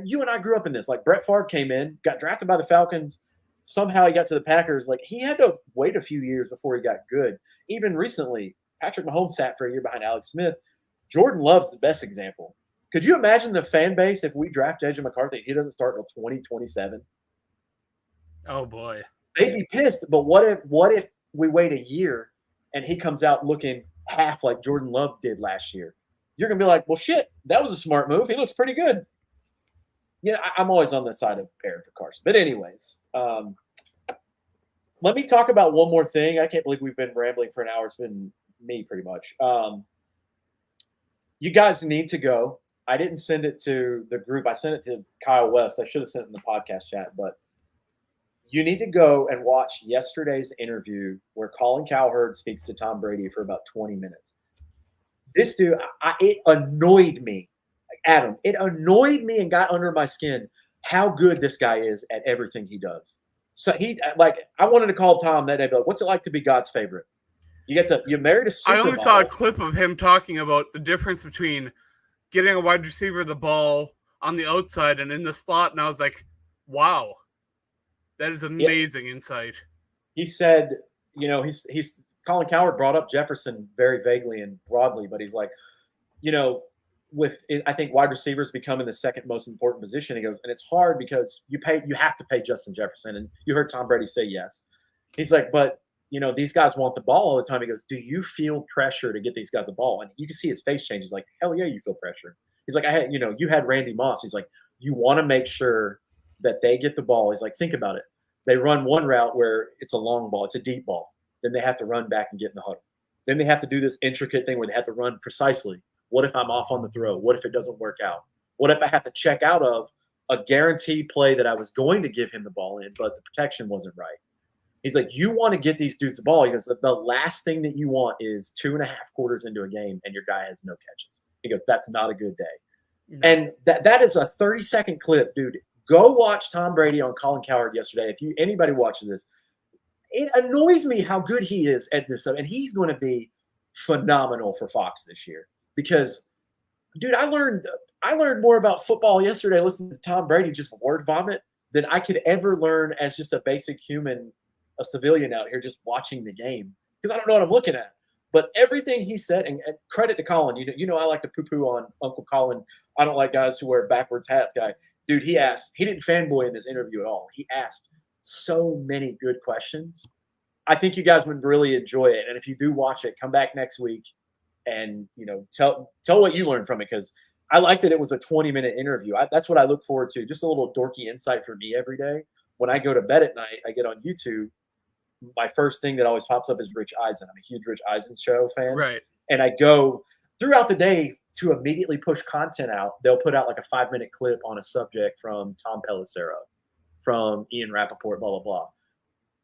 you and I grew up in this. Like, Brett Favre came in, got drafted by the Falcons. Somehow he got to the Packers. Like, he had to wait a few years before he got good. Even recently, Patrick Mahomes sat for a year behind Alex Smith. Jordan Love's the best example. Could you imagine the fan base if we draft AJ McCarthy? He doesn't start until 2027. Oh boy, they'd be pissed. But what if we wait a year and he comes out looking half like Jordan Love did last year? You're gonna be like, well, shit, that was a smart move. He looks pretty good. You know, I'm always on the side of Aaron for Carson. But anyways, let me talk about one more thing. I can't believe we've been rambling for an hour. It's been me pretty much. You guys need to go. I didn't send it to the group. I sent it to Kyle West. I should have sent it in the podcast chat, but you need to go and watch yesterday's interview where Colin Cowherd speaks to Tom Brady for about 20 minutes. This dude, it annoyed me. Adam, it annoyed me and got under my skin how good this guy is at everything he does. So he's like, I wanted to call Tom that day, but what's it like to be God's favorite? You married a supermodel. I only saw a clip of him talking about the difference between getting a wide receiver the ball on the outside and in the slot, and I was like, wow, that is amazing insight. He said, you know, he's Colin Cowherd brought up Jefferson very vaguely and broadly, but he's like, you know, I think wide receivers becoming the second most important position. He goes, and it's hard because you have to pay Justin Jefferson, and you heard Tom Brady say yes. He's like, but these guys want the ball all the time. He goes, do you feel pressure to get these guys the ball? And you can see his face change. He's like, hell yeah, you feel pressure. He's like, you had Randy Moss. He's like, you want to make sure that they get the ball. He's like, think about it. They run one route where it's a long ball, it's a deep ball. Then they have to run back and get in the huddle. Then they have to do this intricate thing where they have to run precisely. What if I'm off on the throw? What if it doesn't work out? What if I have to check out of a guaranteed play that I was going to give him the ball in, but the protection wasn't right? He's like, you want to get these dudes the ball. He goes, the last thing that you want is 2.5 quarters into a game and your guy has no catches. He goes, that's not a good day. No. And that is a 30-second clip, dude. Go watch Tom Brady on Colin Cowherd yesterday. If anybody watching this, it annoys me how good he is at this stuff. And he's going to be phenomenal for Fox this year because, dude, I learned more about football yesterday listening to Tom Brady just word vomit than I could ever learn as just a basic human, a civilian out here just watching the game because I don't know what I'm looking at. But everything he said, and credit to Colin, I like to poo-poo on Uncle Colin. I don't like guys who wear backwards hats guy. Dude, he didn't fanboy in this interview at all. He asked so many good questions. I think you guys would really enjoy it. And if you do watch it, come back next week and, tell what you learned from it. Because I liked that it was a 20-minute interview. That's what I look forward to. Just a little dorky insight for me every day. When I go to bed at night, I get on YouTube. My first thing that always pops up is Rich Eisen. I'm a huge Rich Eisen show fan. Right. And I go throughout the day to immediately push content out. They'll put out like a 5-minute clip on a subject from Tom Pelissero, from Ian Rappaport, blah, blah, blah.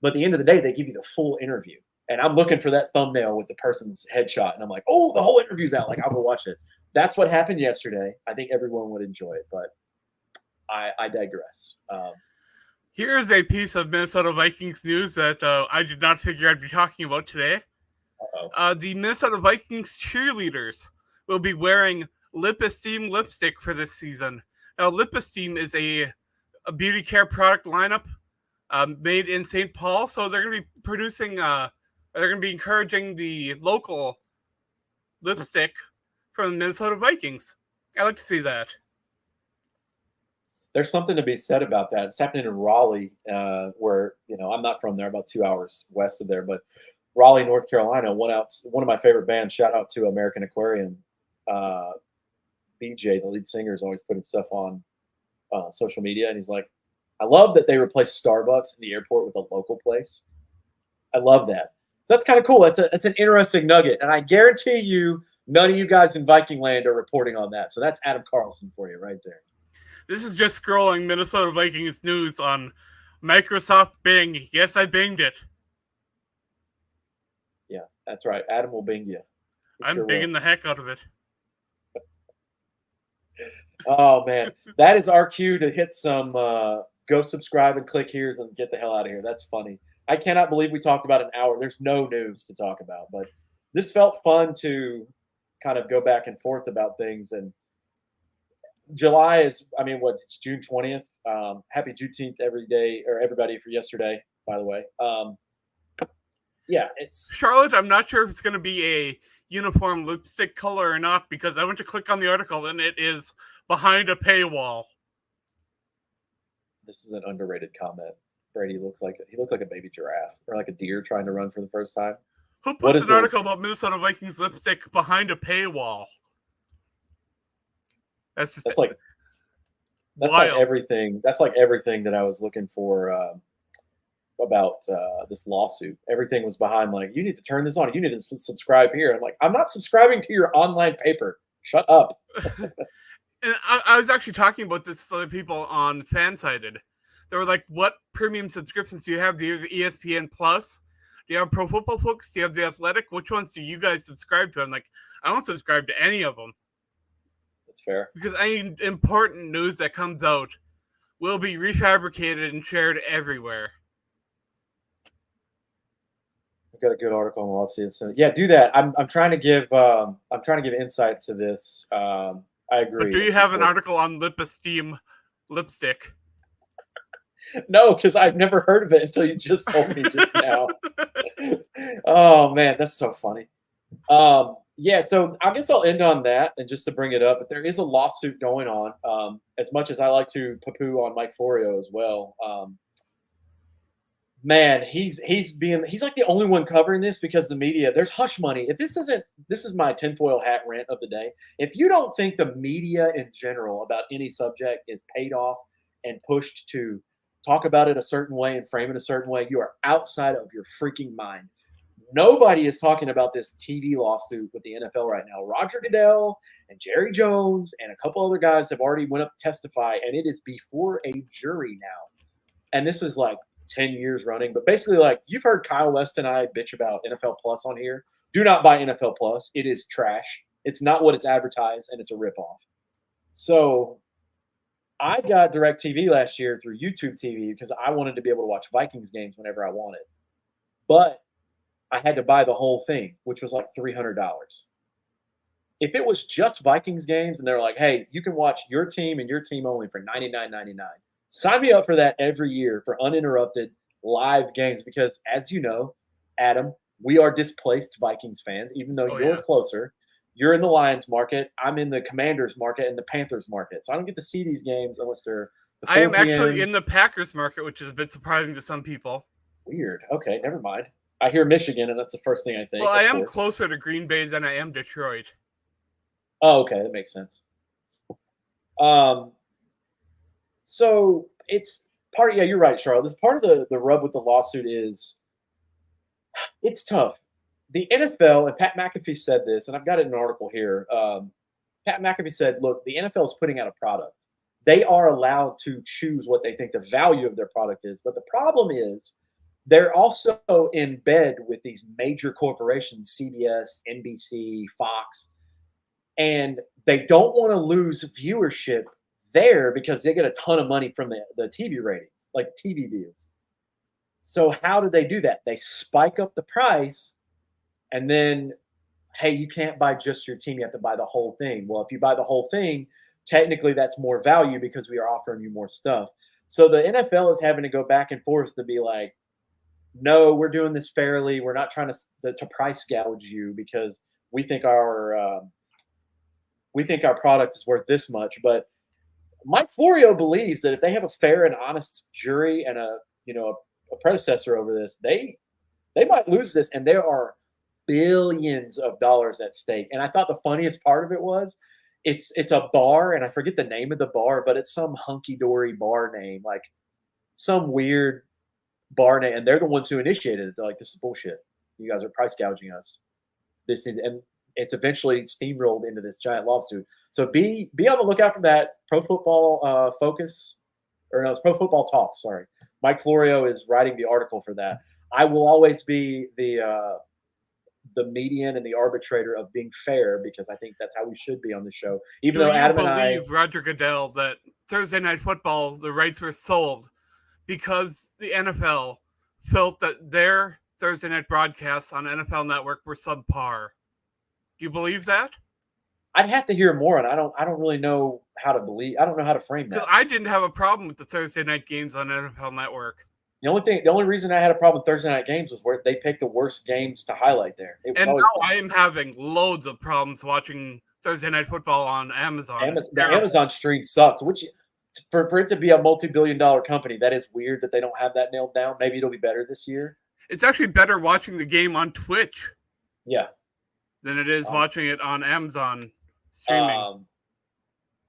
But at the end of the day, they give you the full interview. And I'm looking for that thumbnail with the person's headshot. And I'm like, oh, the whole interview's out. Like, I'll go watch it. That's what happened yesterday. I think everyone would enjoy it. But I digress. Here's a piece of Minnesota Vikings news that I did not figure I'd be talking about today. The Minnesota Vikings cheerleaders will be wearing Lip Esteem lipstick for this season. Now, Lip Esteem is a beauty care product lineup made in St. Paul, so they're going to be producing, they're going to be encouraging the local lipstick from the Minnesota Vikings. I like to see that. There's something to be said about that. It's happening in Raleigh, where I'm not from there, about 2 hours west of there, but Raleigh, North Carolina. One of my favorite bands. Shout out to American Aquarium. BJ, the lead singer, is always putting stuff on social media, and he's like, "I love that they replaced Starbucks in the airport with a local place. I love that. So that's kind of cool. It's an interesting nugget, and I guarantee you, none of you guys in Viking Land are reporting on that. So that's Adam Carlson for you right there." This is just scrolling Minnesota Vikings news on Microsoft Bing. Yes, I binged it. Yeah, that's right. Adam will bing you. I'm binging the heck out of it. Oh, man. That is our cue to hit some go subscribe and click here and get the hell out of here. That's funny. I cannot believe we talked about an hour. There's no news to talk about, but this felt fun to kind of go back and forth about things. And July is, it's June 20th. Happy Juneteenth everybody for yesterday, by the way. Yeah, it's Charlotte. I'm not sure if it's going to be a uniform lipstick color or not because I went to click on the article and it is behind a paywall. This is an underrated comment. Brady looked like a baby giraffe or like a deer trying to run for the first time. Who puts an article about Minnesota Vikings lipstick behind a paywall? That's like everything. That's like everything that I was looking for about this lawsuit. Everything was behind like, you need to turn this on. You need to subscribe here. I'm like, I'm not subscribing to your online paper. Shut up. And I was actually talking about this to other people on Fansided. They were like, what premium subscriptions do you have? Do you have ESPN Plus? Do you have Pro Football Focus? Do you have The Athletic? Which ones do you guys subscribe to? I'm like, I don't subscribe to any of them. That's fair. Because any important news that comes out will be refabricated and shared everywhere. I've got a good article on the lawsuit. So yeah, do that. I'm trying to give insight to this. I agree. But do you have an article on Lip Esteem lipstick? No, because I've never heard of it until you just told me just now. Oh man, that's so funny. Yeah, so I guess I'll end on that, and just to bring it up, but there is a lawsuit going on. As much as I like to poo-poo on Mike Florio as well, Man, he's like the only one covering this because the media, there's hush money. If this is my tinfoil hat rant of the day. If you don't think the media in general about any subject is paid off and pushed to talk about it a certain way and frame it a certain way, you are outside of your freaking mind. Nobody is talking about this TV lawsuit with the NFL right now. Roger Goodell and Jerry Jones and a couple other guys have already went up to testify, and it is before a jury now. And this is like 10 years running. But basically, like, you've heard Kyle West and I bitch about NFL Plus on here. Do not buy NFL Plus. It is trash. It's not what it's advertised, and it's a ripoff. So I got DirecTV last year through YouTube TV because I wanted to be able to watch Vikings games whenever I wanted. But I had to buy the whole thing, which was like $300. If it was just Vikings games and they're like, hey, you can watch your team and your team only for $99.99, sign me up for that every year for uninterrupted live games because, as you know, Adam, we are displaced Vikings fans, even though you're closer. You're in the Lions market. I'm in the Commanders market and the Panthers market. So I don't get to see these games unless they're the 4 I am p.m. actually in the Packers market, which is a bit surprising to some people. Weird. Okay, never mind. I hear Michigan, and that's the first thing I think. Well, I am closer to Green Bay than I am Detroit. Oh, okay, that makes sense. So it's part of, yeah, you're right, Charlotte. This part of the rub with the lawsuit is it's tough. The NFL, and Pat McAfee said this, and I've got it in an article here. Pat McAfee said, look, the NFL is putting out a product. They are allowed to choose what they think the value of their product is. But the problem is they're also in bed with these major corporations, CBS, NBC, Fox, and they don't want to lose viewership there because they get a ton of money from the TV ratings, like the TV deals. So how do they do that? They spike up the price and then, hey, you can't buy just your team. You have to buy the whole thing. Well, if you buy the whole thing, technically that's more value because we are offering you more stuff. So the NFL is having to go back and forth to be like, no, we're doing this fairly. We're not trying to price gouge you because we think our product is worth this much. But Mike Florio believes that if they have a fair and honest jury and a predecessor over this, they might lose this, and there are billions of dollars at stake. And I thought the funniest part of it was it's a bar, and I forget the name of the bar, but it's some hunky-dory bar name, like some weird bar name, and they're the ones who initiated it. They're like, this is bullshit. You guys are price gouging us. And it's eventually steamrolled into this giant lawsuit. So be on the lookout for that. Pro Football Focus, or no, it's Pro Football Talk. Sorry, Mike Florio is writing the article for that. I will always be the median and the arbitrator of being fair because I think that's how we should be on the show. Even though Adam and I believe Roger Goodell that Thursday Night Football, the rights were sold because the NFL felt that their Thursday night broadcasts on NFL Network were subpar. Do you believe that? I'd have to hear more, and I don't really know how to believe. I don't know how to frame that. Because I didn't have a problem with the Thursday night games on NFL Network. The only reason I had a problem with Thursday night games was where they picked the worst games to highlight there. And now I am having loads of problems watching Thursday Night Football on Amazon. The Amazon stream sucks, which for it to be a multi-billion-dollar company, that is weird that they don't have that nailed down. Maybe it'll be better this year. It's actually better watching the game on Twitch. Yeah. Than it is watching it on Amazon streaming.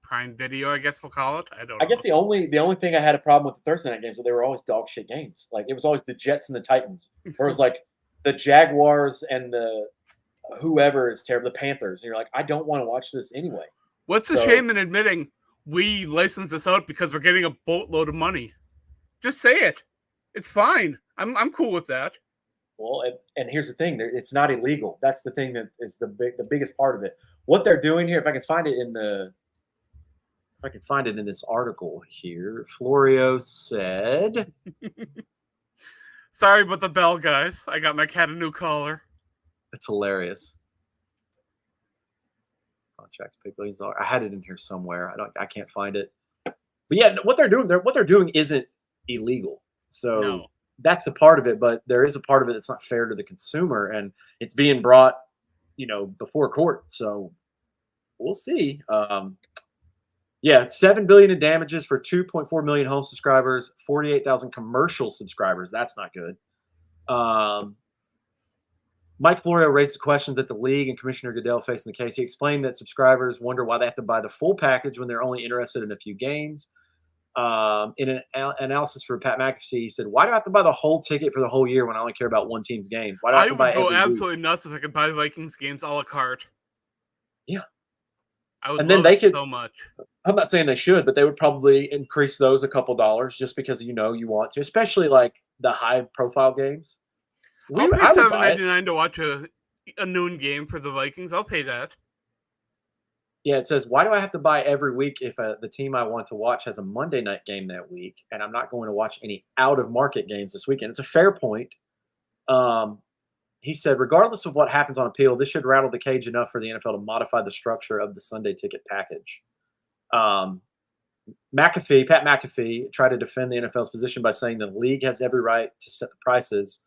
Prime Video, I guess we'll call it. I don't know. I guess the only thing I had a problem with the Thursday night games was they were always dog shit games. Like it was always the Jets and the Titans. Or it was like the Jaguars and the whoever is terrible, the Panthers. And you're like, I don't want to watch this anyway. What's the shame in admitting we license this out because we're getting a boatload of money? Just say it. It's fine. I'm cool with that. Well, and here's the thing: it's not illegal. That's the thing that is the biggest part of it. What they're doing here, if I can find it in this article here, Florio said. Sorry about the bell, guys. I got my cat a new collar. That's hilarious. Contracts, pickles. I had it in here somewhere. I can't find it. But yeah, what they're doing isn't illegal. So. No. That's a part of it, but there is a part of it that's not fair to the consumer, and it's being brought, before court. So we'll see. Yeah, it's $7 billion in damages for 2.4 million home subscribers, 48,000 commercial subscribers. That's not good. Mike Florio raised the questions that the league and Commissioner Goodell faced in the case. He explained that subscribers wonder why they have to buy the full package when they're only interested in a few games. In an analysis for Pat McAfee, he said, "Why do I have to buy the whole ticket for the whole year when I only care about one team's game? Why do I have I to buy would go every week?" absolutely nuts if I could buy Vikings games a la carte. Yeah, I would and then love they it could. so much. I'm not saying they should, but they would probably increase those a couple dollars just because you want to, especially like the high-profile games. I'll pay I would buy it. $7.99 to watch a noon game for the Vikings. I'll pay that. Yeah, it says, why do I have to buy every week if the team I want to watch has a Monday night game that week, and I'm not going to watch any out-of-market games this weekend? It's a fair point. He said, regardless of what happens on appeal, this should rattle the cage enough for the NFL to modify the structure of the Sunday ticket package. Pat McAfee, tried to defend the NFL's position by saying the league has every right to set the prices.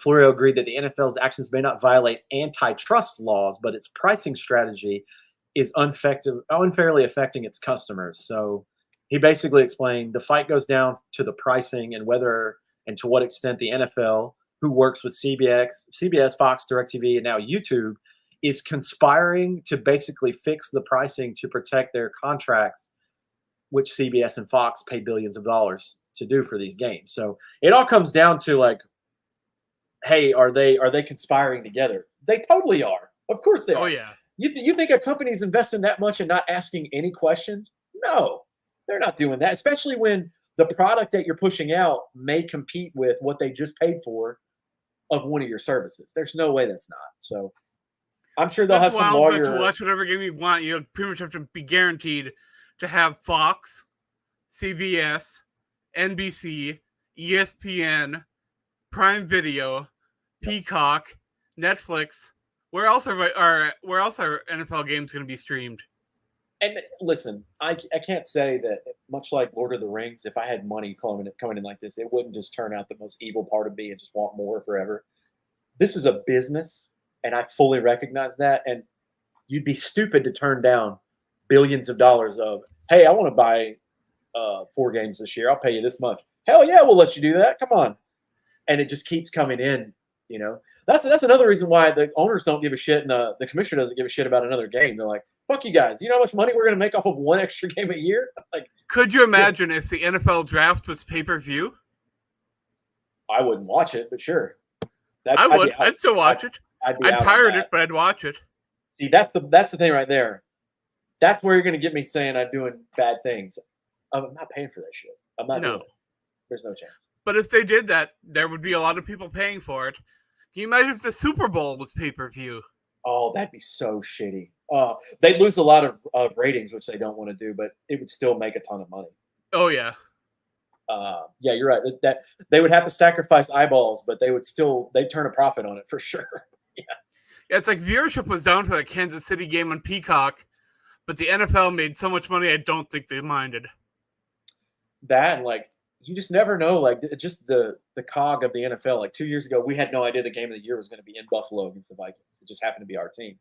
Florio agreed that the NFL's actions may not violate antitrust laws, but its pricing strategy is unfairly affecting its customers. So he basically explained the fight goes down to the pricing and whether and to what extent the NFL, who works with CBS, Fox, DirecTV, and now YouTube, is conspiring to basically fix the pricing to protect their contracts, which CBS and Fox pay billions of dollars to do for these games. So it all comes down to like, hey, are they conspiring together? They totally are. Of course they are. Oh, yeah. You think a company's investing that much and not asking any questions? No, they're not doing that, especially when the product that you're pushing out may compete with what they just paid for of one of your services. There's no way that's not. So I'm sure they'll have some lawyer. To watch whatever game you want, you pretty much have to be guaranteed to have Fox, CBS, NBC, ESPN, Prime Video, Peacock, Netflix. Where else are NFL games going to be streamed? And listen, I can't say that, much like Lord of the Rings, if I had money coming in like this, it wouldn't just turn out the most evil part of me and just want more forever. This is a business, and I fully recognize that. And you'd be stupid to turn down billions of dollars of, hey, I want to buy 4 games this year. I'll pay you this much. Hell yeah, we'll let you do that. Come on. And it just keeps coming in, That's another reason why the owners don't give a shit and the commissioner doesn't give a shit about another game. They're like, fuck you guys. You know how much money we're going to make off of one extra game a year? Like, could you imagine if the NFL draft was pay-per-view? I wouldn't watch it, but sure. I would. I'd still watch it. I'd pirate it, but I'd watch it. See, that's the thing right there. That's where you're going to get me saying I'm doing bad things. I'm not paying for that shit. I'm not doing it. There's no chance. But if they did that, there would be a lot of people paying for it. Can you imagine if the Super Bowl was pay-per-view? Oh, that'd be so shitty. They'd lose a lot of ratings, which they don't want to do, but it would still make a ton of money. Oh, yeah. Yeah, you're right. That they would have to sacrifice eyeballs, but they'd turn a profit on it for sure. Yeah, it's like viewership was down for the Kansas City game on Peacock, but the NFL made so much money, I don't think they minded. That, and like, you just never know. Like, just the cog of the NFL. Like 2 years ago, we had no idea the game of the year was going to be in Buffalo against the Vikings. It just happened to be our team.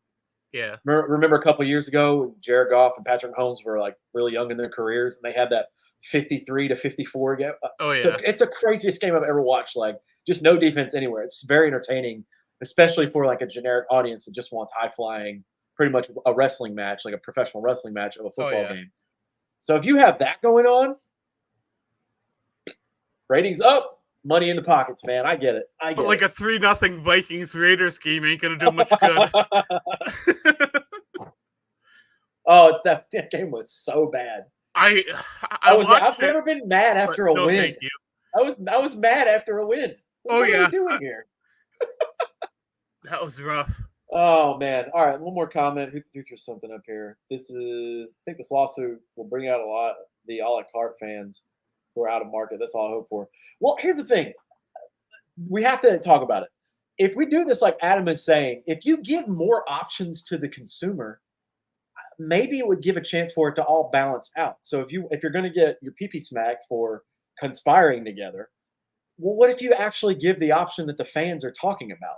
Yeah. Remember a couple of years ago, Jared Goff and Patrick Mahomes were like really young in their careers, and they had that 53-54 game. Oh yeah, it's the craziest game I've ever watched. Like, just no defense anywhere. It's very entertaining, especially for like a generic audience that just wants high flying, pretty much a wrestling match, like a professional wrestling match of a football game. So if you have that going on, ratings up, money in the pockets, man. I get it. But like a 3-0 Vikings Raiders game ain't gonna do much good. Oh, that game was so bad. I've never been mad after a win. Thank you. I was mad after a win. What are we doing here? That was rough. Oh man! All right, one more comment. Who threw something up here? I think this lawsuit will bring out a lot of the a la carte fans who are out of market. That's all I hope for. Well, here's the thing. We have to talk about it. If we do this like Adam is saying, if you give more options to the consumer, maybe it would give a chance for it to all balance out. So if you're going to get your pee-pee smacked for conspiring together, well, what if you actually give the option that the fans are talking about?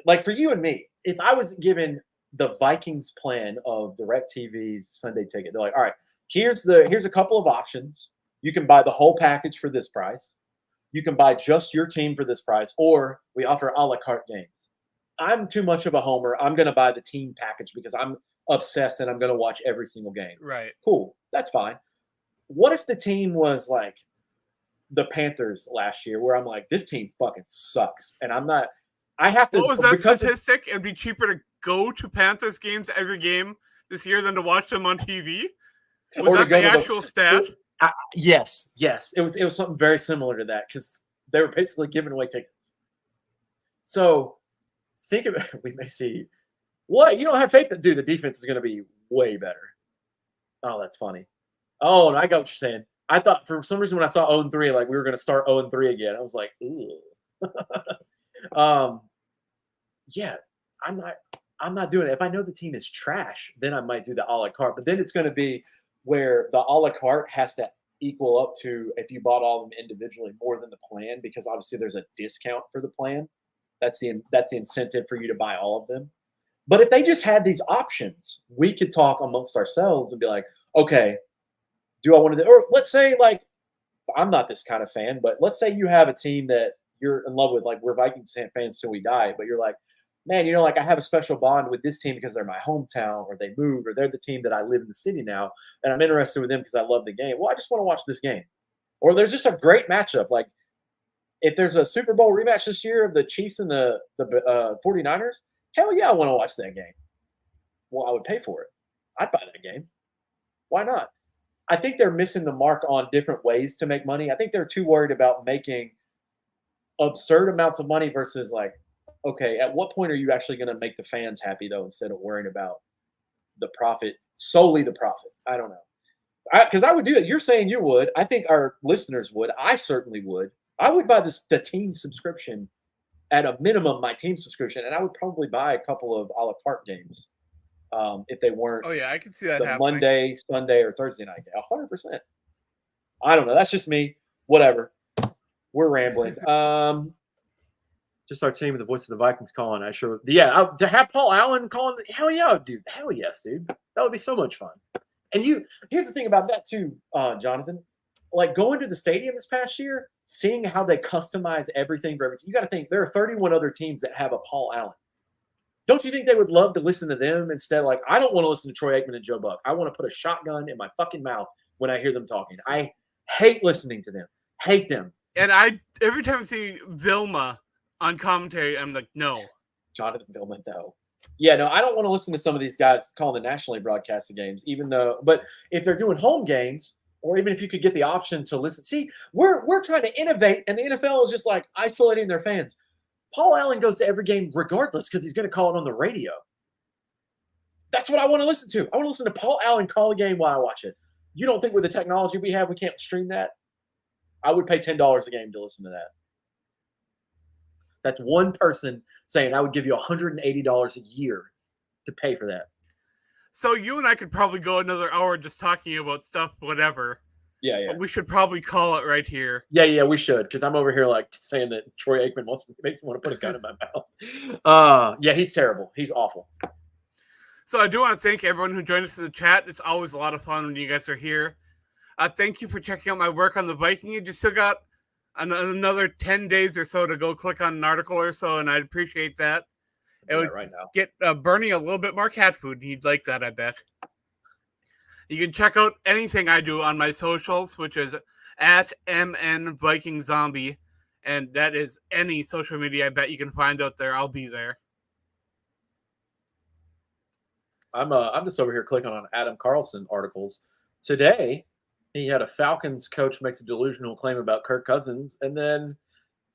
Like for you and me, if I was given the Vikings plan of DirecTV's Sunday ticket, they're like, all right, here's a couple of options. You can buy the whole package for this price. You can buy just your team for this price, or we offer a la carte games. I'm too much of a homer. I'm going to buy the team package because I'm obsessed and I'm going to watch every single game. Right. Cool. That's fine. What if the team was like the Panthers last year, where I'm like, this team fucking sucks, and I'm not. I have to. What was that because statistic? It'd be cheaper to go to Panthers games every game this year than to watch them on TV. Was or to that go the to actual stat? Yes. It was something very similar to that because they were basically giving away tickets. So think of it. We may see. What? You don't have faith that, dude, the defense is going to be way better. Oh, that's funny. Oh, and I got what you're saying. I thought for some reason when I saw 0-3, like we were going to start 0-3 again. I was like, ooh. Yeah, I'm not doing it. If I know the team is trash, then I might do the a la carte. But then it's going to be where the a la carte has to equal up to, if you bought all of them individually, more than the plan, because obviously there's a discount for the plan. That's the incentive for you to buy all of them. But if they just had these options, we could talk amongst ourselves and be like, okay, do I want to do, or let's say, like, I'm not this kind of fan, but let's say you have a team that you're in love with, like we're Vikings fans till we die, but you're like, man, like I have a special bond with this team because they're my hometown, or they moved, or they're the team that I live in the city now, and I'm interested with them because I love the game. Well, I just want to watch this game. Or there's just a great matchup. Like if there's a Super Bowl rematch this year of the Chiefs and the 49ers, hell yeah, I want to watch that game. Well, I would pay for it. I'd buy that game. Why not? I think they're missing the mark on different ways to make money. I think they're too worried about making absurd amounts of money versus like, okay, at what point are you actually going to make the fans happy though, instead of worrying about the profit, solely the profit? I don't know. Because I would do that. You're saying you would. I think our listeners would. I certainly would. I would buy the team subscription at a minimum, my team subscription, and I would probably buy a couple of a la carte games if they weren't. Oh yeah, I can see that the happening. Monday, Sunday, or Thursday night. 100%. I don't know. That's just me. Whatever. We're rambling. Just our team with the voice of the Vikings calling. To have Paul Allen calling. Hell yeah, dude. Hell yes, dude. That would be so much fun. And here's the thing about that too, Jonathan. Like going to the stadium this past year, seeing how they customize everything for everything. You got to think there are 31 other teams that have a Paul Allen. Don't you think they would love to listen to them instead? Like, I don't want to listen to Troy Aikman and Joe Buck. I want to put a shotgun in my fucking mouth when I hear them talking. I hate listening to them. Hate them. And every time I see Vilma on commentary, I'm like, no. Jonathan Vilma, no. Yeah, no, I don't want to listen to some of these guys calling the nationally broadcasted games, but if they're doing home games, or even if you could get the option to listen. See, we're trying to innovate, and the NFL is just like isolating their fans. Paul Allen goes to every game regardless because he's going to call it on the radio. That's what I want to listen to. I want to listen to Paul Allen call a game while I watch it. You don't think with the technology we have, we can't stream that? I would pay $10 a game to listen to that. That's one person saying I would give you $180 a year to pay for that. So you and I could probably go another hour just talking about stuff, whatever. Yeah. But we should probably call it right here. Yeah, we should, because I'm over here like saying that Troy Aikman makes me want to put a gun in my mouth. Yeah, he's terrible. He's awful. So I do want to thank everyone who joined us in the chat. It's always a lot of fun when you guys are here. Thank you for checking out my work on the Viking Age. You still got another 10 days or so to go click on an article or so, and I'd appreciate that. It would right now. Get Bernie a little bit more cat food. He'd like that, I bet. You can check out anything I do on my socials, which is at MNVikingZombie, and that is any social media I bet you can find out there. I'll be there. I'm just over here clicking on Adam Carlson articles. Today, he had a Falcons coach makes a delusional claim about Kirk Cousins, and then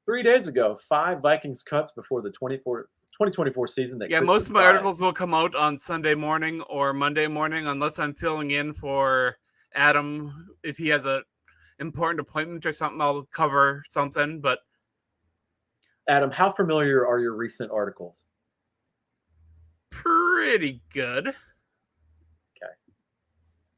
3 days ago, 5 Vikings cuts before the 2024 season. Yeah, most of my articles will come out on Sunday morning or Monday morning, unless I'm filling in for Adam. If he has a important appointment or something, I'll cover something. But Adam, how familiar are your recent articles? Pretty good. Okay.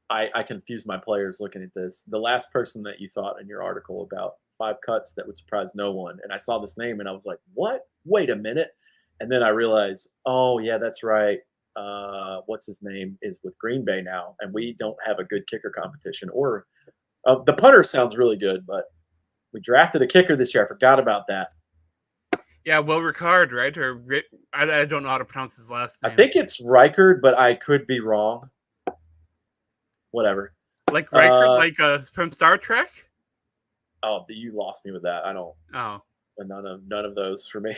I confuse my players looking at this. The last person that you thought in your article about 5 cuts that would surprise no one, and I saw this name and I was like, what? Wait a minute. And then I realized, oh, yeah, that's right. what's his name, is with Green Bay now, and we don't have a good kicker competition. Or the punter sounds really good, but we drafted a kicker this year. I forgot about that. Yeah, Will Ricard, right? Or I don't know how to pronounce his last name. I think it's Reichard, but I could be wrong. Whatever. Like Reichard, like from Star Trek. Oh, you lost me with that. I don't. Oh, None of those for me.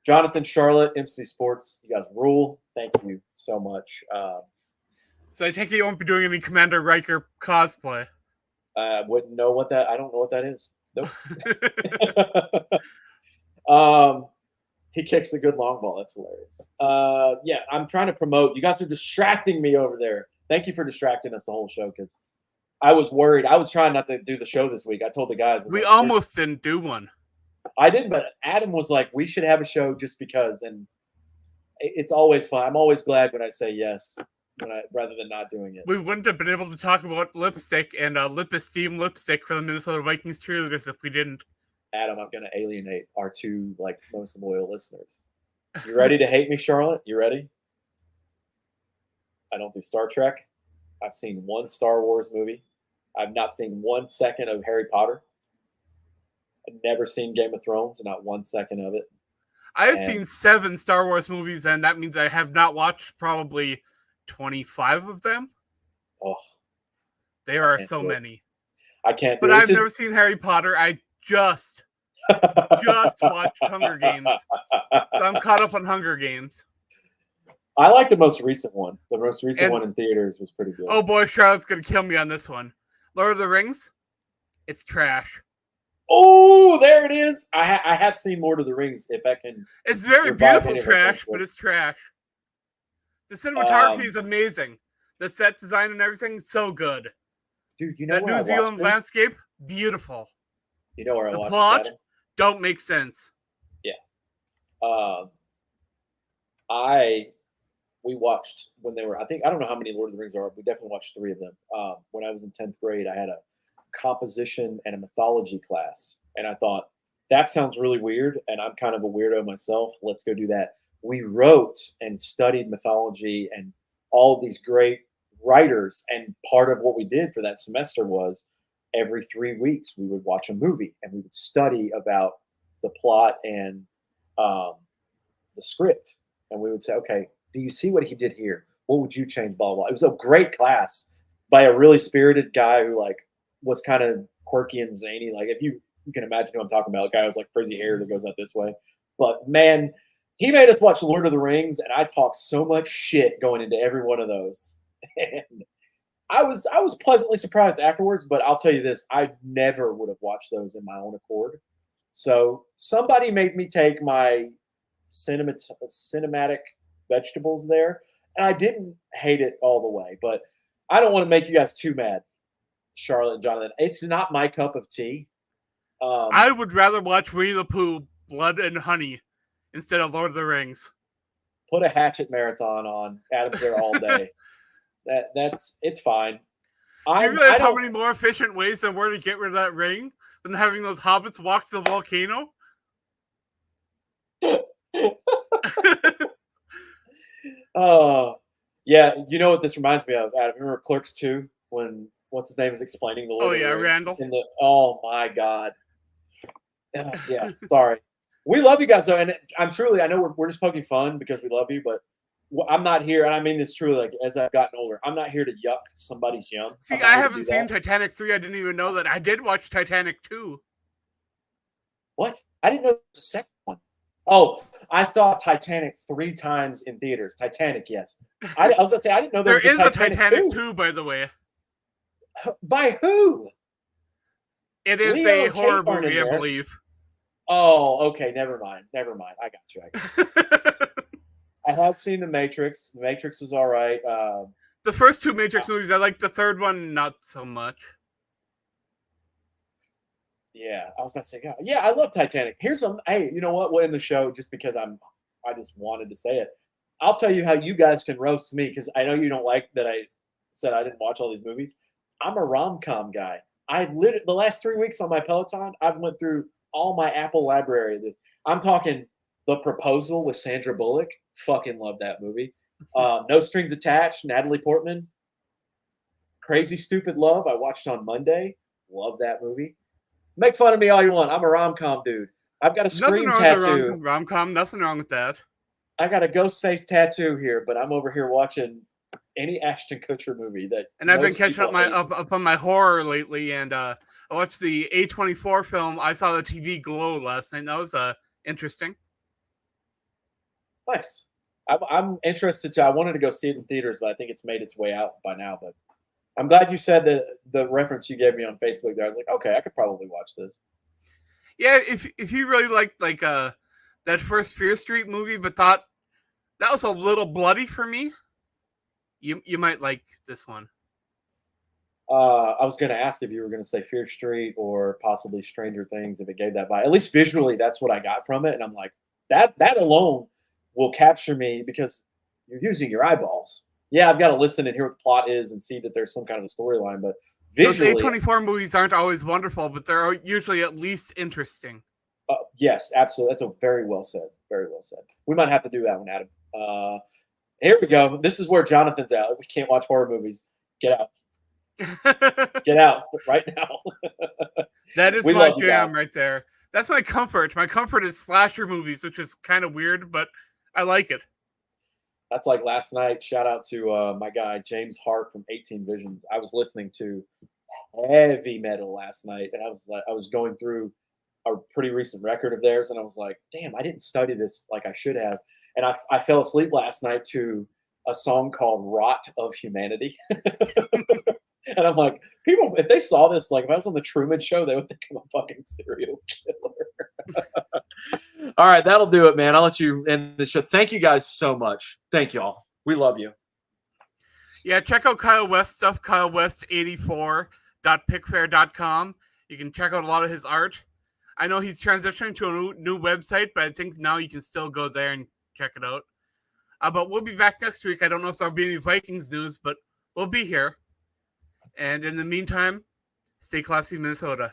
Jonathan, Charlotte, MC Sports, you guys rule. Thank you so much. so I take it you won't be doing any Commander Riker cosplay. I wouldn't know what that. I don't know what that is. Nope. He kicks a good long ball. That's hilarious. Yeah, I'm trying to promote. You guys are distracting me over there. Thank you for distracting us the whole show because I was worried. I was trying not to do the show this week. I told the guys. We almost didn't do one. I didn't, but Adam was like, we should have a show just because. And it's always fun. I'm always glad when I say yes rather than not doing it. We wouldn't have been able to talk about lipstick and lip esteem lipstick for the Minnesota Vikings cheerleaders if we didn't. Adam, I'm going to alienate our two most loyal listeners. You ready to hate me, Charlotte? You ready? I don't do Star Trek. I've seen one Star Wars movie. I've not seen 1 second of Harry Potter. I've never seen Game of Thrones, not 1 second of it. I have seen 7 Star Wars movies, and that means I have not watched probably 25 of them. Oh, there are so many. I can't. But I've never seen Harry Potter. I just watched Hunger Games, so I'm caught up on Hunger Games. I like the most recent one. The most recent one in theaters was pretty good. Oh boy, Charlotte's gonna kill me on this one. Lord of the Rings, it's trash. Oh, there it is. I have seen Lord of the Rings. If I can, it's very beautiful trash, but it's trash. The cinematography is amazing. The set design and everything, so good. Dude, you know that New Zealand landscape, beautiful. You know where I watched the plot don't make sense. Yeah. We watched when they were. I don't know how many Lord of the Rings are. We definitely watched 3 of them. When I was in 10th grade, I had a composition and a mythology class, and I thought that sounds really weird, and I'm kind of a weirdo myself. Let's go do that. We wrote and studied mythology and all of these great writers, and part of what we did for that semester was every 3 weeks we would watch a movie and we would study about the plot and the script, and we would say, okay, do you see what he did here? What would you change? Blah, blah. It was a great class by a really spirited guy who was kind of quirky and zany. If you can imagine who I'm talking about, a guy who's frizzy hair that goes out this way. But man, he made us watch Lord of the Rings, and I talked so much shit going into every one of those. And I was pleasantly surprised afterwards, but I'll tell you this, I never would have watched those in my own accord. So somebody made me take my cinematic vegetables there, and I didn't hate it all the way, but I don't want to make you guys too mad, Charlotte and Jonathan. It's not my cup of tea. I would rather watch Winnie the Pooh, Blood and Honey, instead of Lord of the Rings. Put a Hatchet marathon on. Adam's there all day. It's fine. Do you realize how many more efficient ways there were to get rid of that ring than having those hobbits walk to the volcano? Oh, yeah. You know what this reminds me of, Adam? Remember Clerks 2 when what's his name is explaining the Lord of the Rings? Randall. Oh my God. Yeah. Sorry. We love you guys though, and I know we're just poking fun because we love you, but I'm not here, and I mean this truly. As I've gotten older, I'm not here to yuck somebody's yum. See, I haven't seen Titanic 3. I didn't even know that. I did watch Titanic 2. What? I didn't know there was a second one. Oh, I saw Titanic 3 times in theaters. Titanic, yes. I was gonna say I didn't know there was a Titanic 2, by the way. By who? It is a horror movie, I believe. Oh, okay. Never mind. I got you. I have seen The Matrix. The Matrix was all right. The first 2 Matrix movies, I liked. The third one, not so much. Yeah, I was about to say, yeah, I love Titanic. Here's some. Hey, you know what? We'll end the show just because I just wanted to say it. I'll tell you how you guys can roast me because I know you don't like that I said I didn't watch all these movies. I'm a rom-com guy. The last 3 weeks on my Peloton, I've went through all my Apple library. I'm talking The Proposal with Sandra Bullock. Fucking love that movie. No Strings Attached, Natalie Portman. Crazy Stupid Love, I watched on Monday. Love that movie. Make fun of me all you want. I'm a rom-com dude. I've got a Nothing Scream wrong tattoo. with the rom-com. Nothing wrong with that. I got a ghost face tattoo here, but I'm over here watching any Ashton Kutcher movie that. And I've been most catching people hate. up on my horror lately, and I watched the A24 film. I saw the TV Glow last night. That was interesting. Nice. I'm interested to. I wanted to go see it in theaters, but I think it's made its way out by now. But I'm glad you said the reference you gave me on Facebook there. I was like, okay, I could probably watch this. Yeah, if you really liked like that first Fear Street movie, but thought that was a little bloody for me, you might like this one. I was going to ask if you were going to say Fear Street or possibly Stranger Things if it gave that vibe. At least visually, that's what I got from it, and I'm like, that alone will capture me because you're using your eyeballs. Yeah, I've got to listen and hear what the plot is and see that there's some kind of a storyline, but visually, those A24 movies aren't always wonderful, but they're usually at least interesting. Yes, absolutely. That's a very well said. Very well said. We might have to do that one, Adam. Here we go. This is where Jonathan's out. We can't watch horror movies. Get out. Get out right now. That is my jam right there. That's my comfort. My comfort is slasher movies, which is kind of weird, but I like it. That's like last night. Shout out to my guy James Hart from 18 Visions. I was listening to heavy metal last night, and I was going through a pretty recent record of theirs, and I was like, damn, I didn't study this like I should have. And I fell asleep last night to a song called "Rot of Humanity." And I'm like, people, if they saw this, like if I was on the Truman Show, they would think I'm a fucking serial killer. All right, that'll do it, man. I'll let you end the show. Thank you guys so much. Thank y'all. We love you. Yeah, check out Kyle West stuff, kylewest84.pickfair.com. You can check out a lot of his art. I know he's transitioning to a new website, but I think now you can still go there and check it out. But we'll be back next week. I don't know if there'll be any Vikings news, but we'll be here. And in the meantime, stay classy, Minnesota.